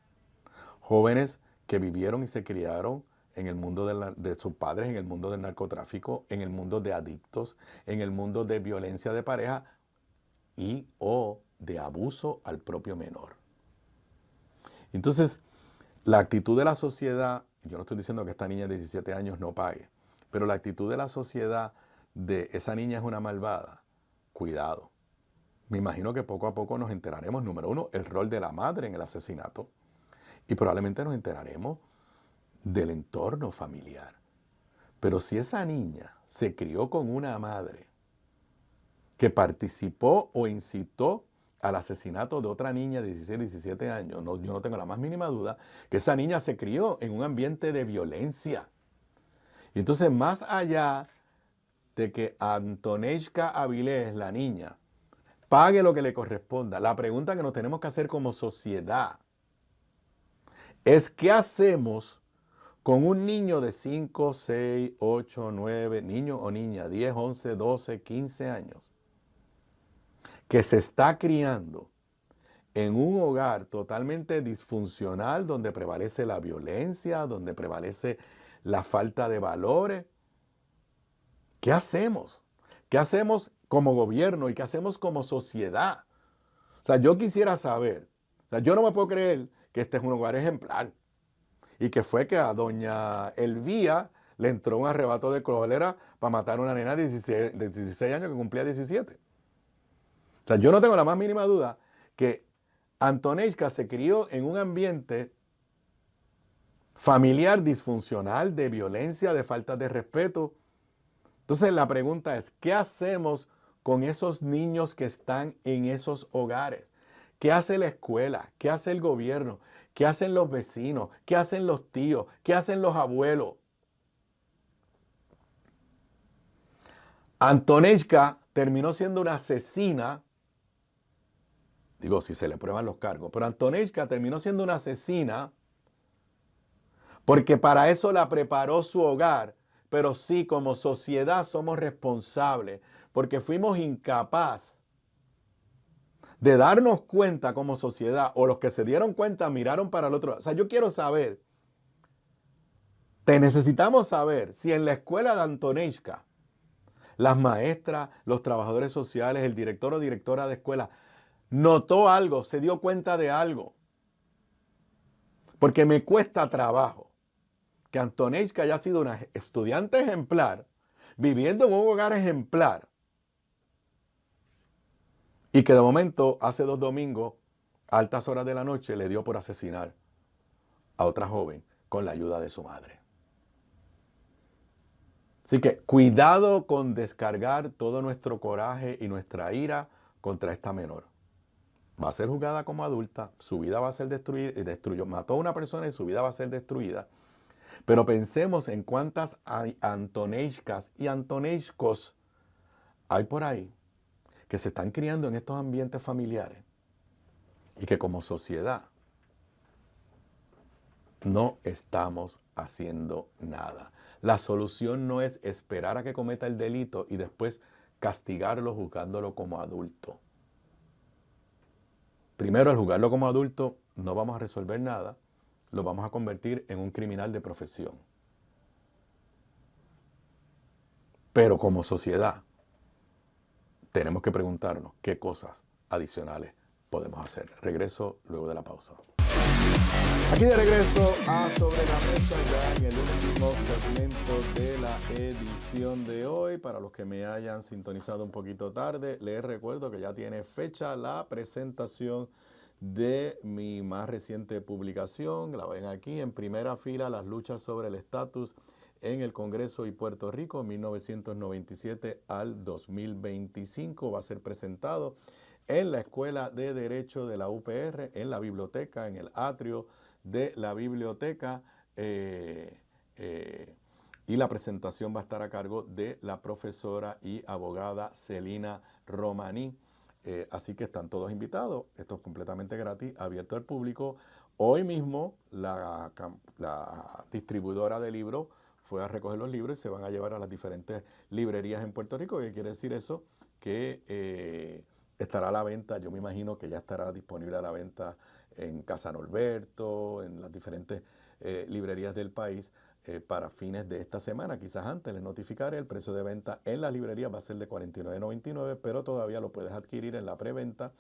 Jóvenes que vivieron y se criaron en el mundo de sus padres, en el mundo del narcotráfico, en el mundo de adictos, en el mundo de violencia de pareja y o de abuso al propio menor. Entonces, la actitud de la sociedad, yo no estoy diciendo que esta niña de 17 años no pague, pero la actitud de la sociedad de esa niña es una malvada, cuidado. Me imagino que poco a poco nos enteraremos, número uno, el rol de la madre en el asesinato, y probablemente nos enteraremos del entorno familiar. Pero si esa niña se crió con una madre que participó o incitó al asesinato de otra niña de 16, 17 años, yo no tengo la más mínima duda que esa niña se crió en un ambiente de violencia. Y entonces, más allá de que Antoneyshka Avilés, la niña, pague lo que le corresponda, la pregunta que nos tenemos que hacer como sociedad es ¿qué hacemos con un niño de 5, 6, 8, 9, niño o niña, 10, 11, 12, 15 años, que se está criando en un hogar totalmente disfuncional donde prevalece la violencia, donde prevalece la falta de valores? ¿Qué hacemos? ¿Qué hacemos como gobierno y qué hacemos como sociedad? O sea, yo quisiera saber, yo no me puedo creer que este es un hogar ejemplar y que fue que a doña Elvía le entró un arrebato de cólera para matar a una nena de 16 años que cumplía 17. O sea, yo no tengo la más mínima duda que Antoneyshka se crió en un ambiente familiar disfuncional, de violencia, de falta de respeto. Entonces la pregunta es, ¿qué hacemos con esos niños que están en esos hogares? ¿Qué hace la escuela? ¿Qué hace el gobierno? ¿Qué hacen los vecinos? ¿Qué hacen los tíos? ¿Qué hacen los abuelos? Antoneyshka terminó siendo una asesina, digo, si se le prueban los cargos, pero Antoneyshka terminó siendo una asesina porque para eso la preparó su hogar. Pero sí, como sociedad somos responsables porque fuimos incapaces de darnos cuenta como sociedad, o los que se dieron cuenta miraron para el otro lado. O sea, yo quiero saber, necesitamos saber si en la escuela de Antoneyshka, las maestras, los trabajadores sociales, el director o directora de escuela, notó algo, se dio cuenta de algo. Porque me cuesta trabajo que Antoneyshka haya sido una estudiante ejemplar, viviendo en un hogar ejemplar, y que de momento, hace 2 domingos, a altas horas de la noche, le dio por asesinar a otra joven con la ayuda de su madre. Así que cuidado con descargar todo nuestro coraje y nuestra ira contra esta menor. Va a ser juzgada como adulta, su vida va a ser destruida, mató a una persona y su vida va a ser destruida. Pero pensemos en cuántas Antoneyshkas y Antoneyshkos hay por ahí que se están criando en estos ambientes familiares y que como sociedad no estamos haciendo nada. La solución no es esperar a que cometa el delito y después castigarlo juzgándolo como adulto. Primero, al juzgarlo como adulto no vamos a resolver nada, lo vamos a convertir en un criminal de profesión. Pero como sociedad tenemos que preguntarnos qué cosas adicionales podemos hacer. Regreso luego de la pausa. Aquí de regreso a Sobre la Mesa, ya en el último segmento de la edición de hoy. Para los que me hayan sintonizado un poquito tarde, les recuerdo que ya tiene fecha la presentación de mi más reciente publicación. La ven aquí en primera fila, las luchas sobre el estatus en el Congreso y Puerto Rico, 1997 al 2025. Va a ser presentado en la Escuela de Derecho de la UPR, en la biblioteca, en el atrio de la biblioteca, y la presentación va a estar a cargo de la profesora y abogada Celina Romaní. Así que están todos invitados. Esto es completamente gratis, abierto al público. Hoy mismo la distribuidora de libros fue a recoger los libros y se van a llevar a las diferentes librerías en Puerto Rico. ¿Qué quiere decir eso? Que estará a la venta, yo me imagino que ya estará disponible a la venta en Casa Norberto, en las diferentes librerías del país para fines de esta semana. Quizás antes les notificaré, el precio de venta en las librerías va a ser de $49.99, pero todavía lo puedes adquirir en la preventa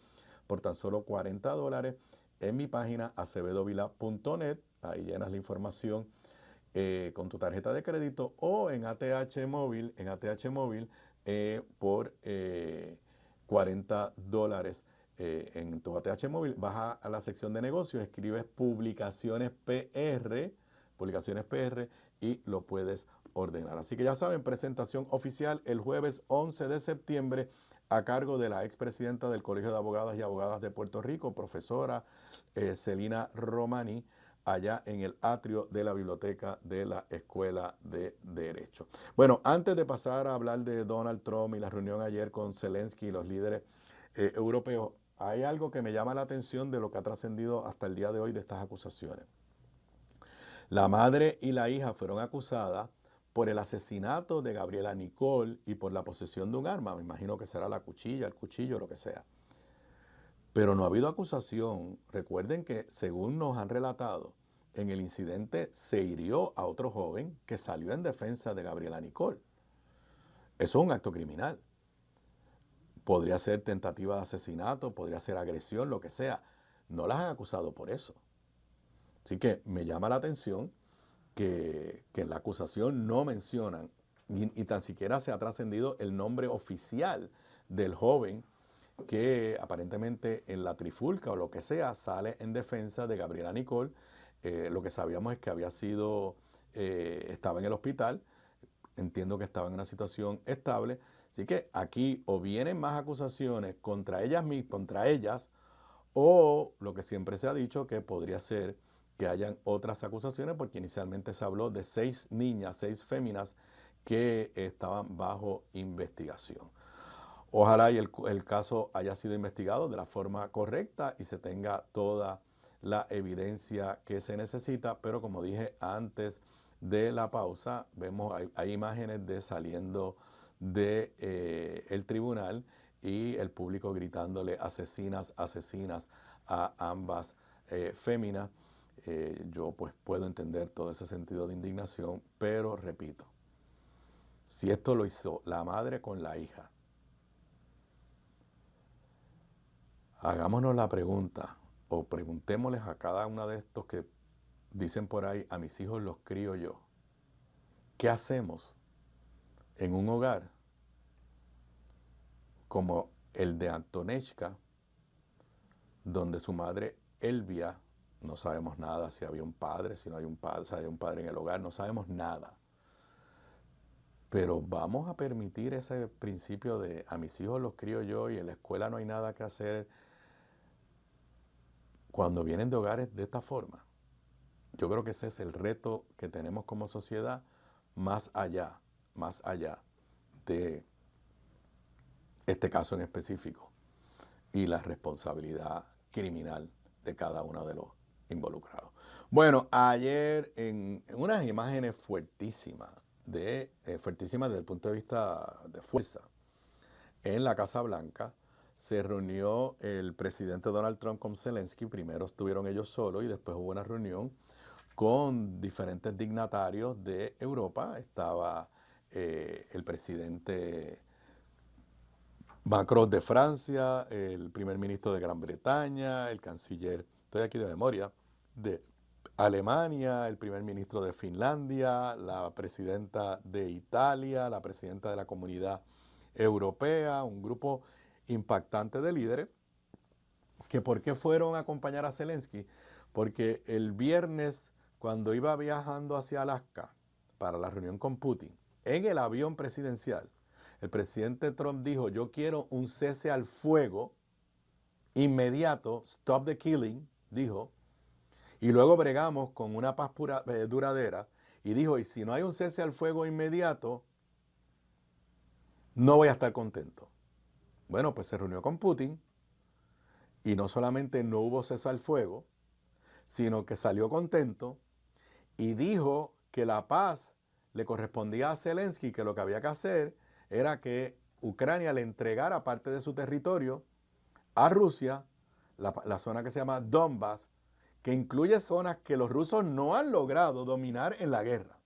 por tan solo $40 en mi página acebedovila.net. Ahí llenas la información con tu tarjeta de crédito o en ATH Móvil, por $40 en tu ATH Móvil. Vas a la sección de negocios, escribes publicaciones PR y lo puedes ordenar. Así que ya saben, presentación oficial el jueves 11 de septiembre a cargo de la expresidenta del Colegio de Abogadas y Abogadas de Puerto Rico, profesora Celina Romaní, allá en el atrio de la biblioteca de la Escuela de Derecho. Bueno, antes de pasar a hablar de Donald Trump y la reunión ayer con Zelensky y los líderes europeos, hay algo que me llama la atención de lo que ha trascendido hasta el día de hoy de estas acusaciones. La madre y la hija fueron acusadas por el asesinato de Gabriela Nicole y por la posesión de un arma. Me imagino que será la cuchilla, el cuchillo, lo que sea. Pero no ha habido acusación. Recuerden que, según nos han relatado, en el incidente se hirió a otro joven que salió en defensa de Gabriela Nicole. Eso es un acto criminal. Podría ser tentativa de asesinato, podría ser agresión, lo que sea. No las han acusado por eso. Así que me llama la atención que en la acusación no mencionan, y tan siquiera se ha trascendido el nombre oficial del joven que aparentemente en la trifulca o lo que sea sale en defensa de Gabriela Nicole. Lo que sabíamos es que había sido, estaba en el hospital, entiendo que estaba en una situación estable. Así que aquí o vienen más acusaciones contra ellas, o lo que siempre se ha dicho, que podría ser que hayan otras acusaciones, porque inicialmente se habló de 6 niñas, 6 féminas que estaban bajo investigación. Ojalá y el caso haya sido investigado de la forma correcta y se tenga toda la evidencia que se necesita, pero como dije antes de la pausa, vemos hay imágenes de saliendo del tribunal y el público gritándole asesinas, asesinas a ambas féminas. Yo pues puedo entender todo ese sentido de indignación, pero repito, si esto lo hizo la madre con la hija, hagámonos la pregunta, o preguntémosles a cada uno de estos que dicen por ahí, a mis hijos los crío yo. ¿Qué hacemos en un hogar como el de Antonechka, donde su madre Elvia, no sabemos nada si había un padre, si no hay un padre, si hay un padre en el hogar, no sabemos nada? Pero vamos a permitir ese principio de a mis hijos los crío yo y en la escuela no hay nada que hacer cuando vienen de hogares de esta forma. Yo creo que ese es el reto que tenemos como sociedad, más allá de este caso en específico y la responsabilidad criminal de cada uno de los involucrados. Bueno, ayer en unas imágenes fuertísimas desde el punto de vista de fuerza, en la Casa Blanca se reunió el presidente Donald Trump con Zelensky. Primero estuvieron ellos solos y después hubo una reunión con diferentes dignatarios de Europa. Estaba el presidente Macron de Francia, el primer ministro de Gran Bretaña, el canciller, estoy aquí de memoria, de Alemania, el primer ministro de Finlandia, la presidenta de Italia, la presidenta de la Comunidad Europea, un grupo impactante de líderes. ¿Que por qué fueron a acompañar a Zelensky? Porque el viernes, cuando iba viajando hacia Alaska para la reunión con Putin, en el avión presidencial, el presidente Trump dijo, yo quiero un cese al fuego inmediato, stop the killing, dijo, y luego bregamos con una paz duradera, y dijo, y si no hay un cese al fuego inmediato, no voy a estar contento. Bueno, pues se reunió con Putin, y no solamente no hubo cese al fuego, sino que salió contento y dijo que la paz le correspondía a Zelensky, que lo que había que hacer era que Ucrania le entregara parte de su territorio a Rusia, la zona que se llama Donbass, que incluye zonas que los rusos no han logrado dominar en la guerra.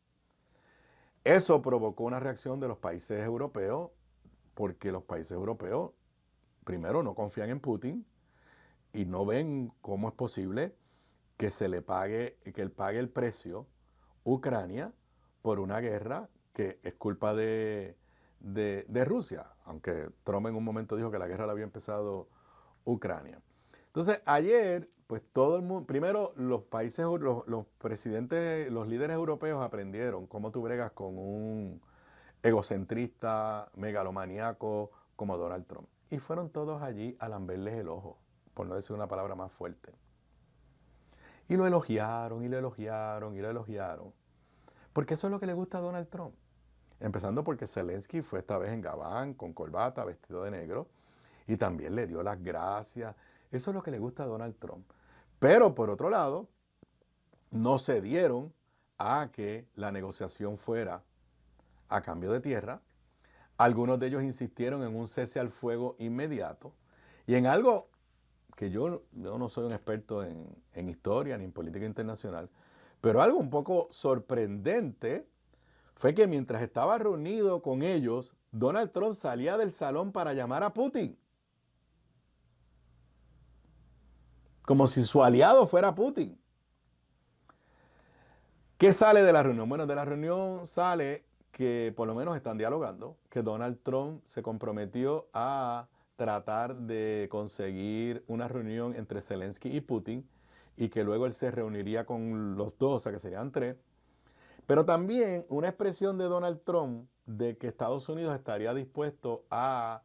Eso provocó una reacción de los países europeos, porque los países europeos, primero, no confían en Putin y no ven cómo es posible que se le pague, que él pague el precio Ucrania por una guerra que es culpa de Rusia, aunque Trump en un momento dijo que la guerra la había empezado Ucrania. Entonces, ayer, pues todo el mundo, primero los países, los presidentes, los líderes europeos aprendieron cómo tú bregas con un egocentrista, megalomaníaco como Donald Trump. Y fueron todos allí a lamberles el ojo, por no decir una palabra más fuerte. Y lo elogiaron, y lo elogiaron, y lo elogiaron. Porque eso es lo que le gusta a Donald Trump. Empezando porque Zelensky fue esta vez en gabán, con corbata, vestido de negro, y también le dio las gracias. Eso es lo que le gusta a Donald Trump. Pero, por otro lado, no cedieron a que la negociación fuera a cambio de tierra. Algunos de ellos insistieron en un cese al fuego inmediato y en algo que yo no soy un experto en historia ni en política internacional, pero algo un poco sorprendente fue que mientras estaba reunido con ellos, Donald Trump salía del salón para llamar a Putin. Como si su aliado fuera Putin. ¿Qué sale de la reunión? Bueno, de la reunión sale que por lo menos están dialogando, que Donald Trump se comprometió a tratar de conseguir una reunión entre Zelensky y Putin y que luego él se reuniría con los dos, o sea que serían 3. Pero también una expresión de Donald Trump de que Estados Unidos estaría dispuesto a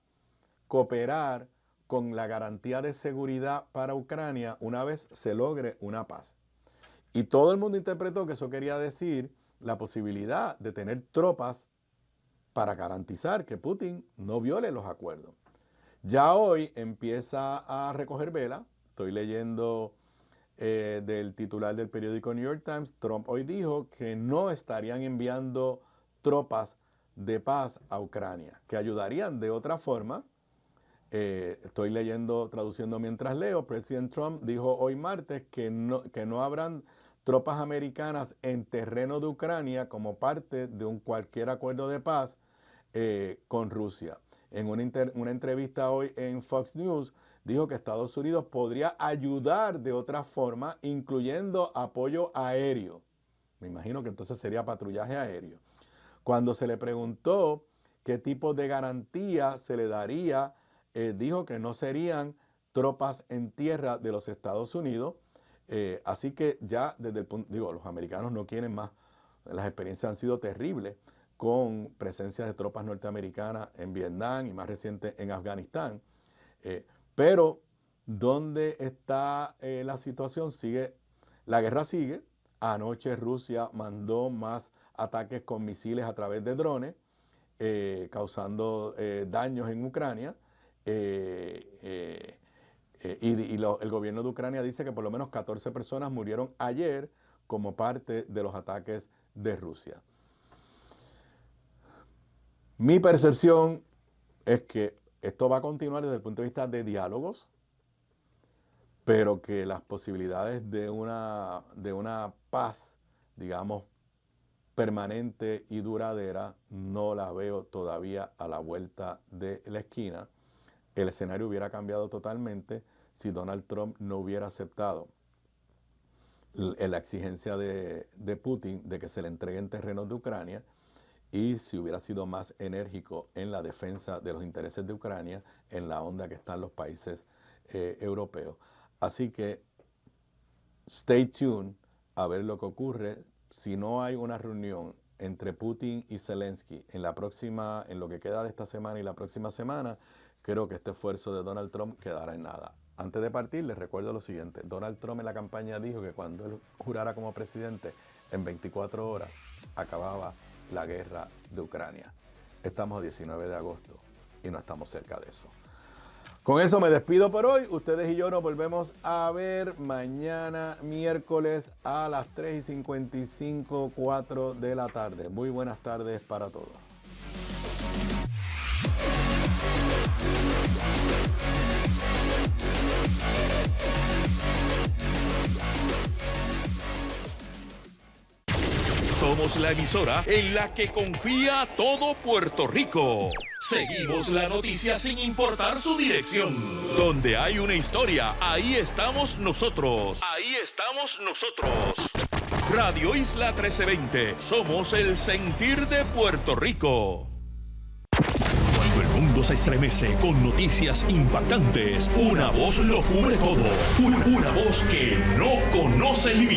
cooperar con la garantía de seguridad para Ucrania una vez se logre una paz. Y todo el mundo interpretó que eso quería decir la posibilidad de tener tropas para garantizar que Putin no viole los acuerdos. Ya hoy empieza a recoger vela. Estoy leyendo del titular del periódico New York Times. Trump hoy dijo que no estarían enviando tropas de paz a Ucrania, que ayudarían de otra forma. Estoy leyendo, traduciendo mientras leo. Presidente Trump dijo hoy martes que no habrán tropas americanas en terreno de Ucrania como parte de cualquier acuerdo de paz con Rusia. En una entrevista hoy en Fox News dijo que Estados Unidos podría ayudar de otra forma, incluyendo apoyo aéreo. Me imagino que entonces sería patrullaje aéreo. Cuando se le preguntó qué tipo de garantía se le daría, dijo que no serían tropas en tierra de los Estados Unidos. Así que ya desde el punto, los americanos no quieren más. Las experiencias han sido terribles con presencia de tropas norteamericanas en Vietnam y más reciente en Afganistán. Pero, ¿dónde está la situación? La guerra sigue. Anoche Rusia mandó más ataques con misiles a través de drones, causando daños en Ucrania. El gobierno de Ucrania dice que por lo menos 14 personas murieron ayer como parte de los ataques de Rusia. Mi percepción es que esto va a continuar desde el punto de vista de diálogos, pero que las posibilidades de una paz, digamos, permanente y duradera, no las veo todavía a la vuelta de la esquina. El escenario hubiera cambiado totalmente si Donald Trump no hubiera aceptado la exigencia de Putin de que se le entreguen terrenos de Ucrania y si hubiera sido más enérgico en la defensa de los intereses de Ucrania en la onda que están los países europeos. Así que stay tuned a ver lo que ocurre. Si no hay una reunión entre Putin y Zelensky en lo que queda de esta semana y la próxima semana, creo que este esfuerzo de Donald Trump quedará en nada. Antes de partir, les recuerdo lo siguiente. Donald Trump en la campaña dijo que cuando él jurara como presidente, en 24 horas acababa la guerra de Ucrania. Estamos a 19 de agosto y no estamos cerca de eso. Con eso me despido por hoy. Ustedes y yo nos volvemos a ver mañana miércoles a las 3:55, 4 de la tarde. Muy buenas tardes para todos. Somos la emisora en la que confía todo Puerto Rico. Seguimos la noticia sin importar su dirección. Donde hay una historia, ahí estamos nosotros. Ahí estamos nosotros. Radio Isla 1320. Somos el sentir de Puerto Rico. Cuando el mundo se estremece con noticias impactantes, una voz lo cubre todo. Una voz que no conoce límites.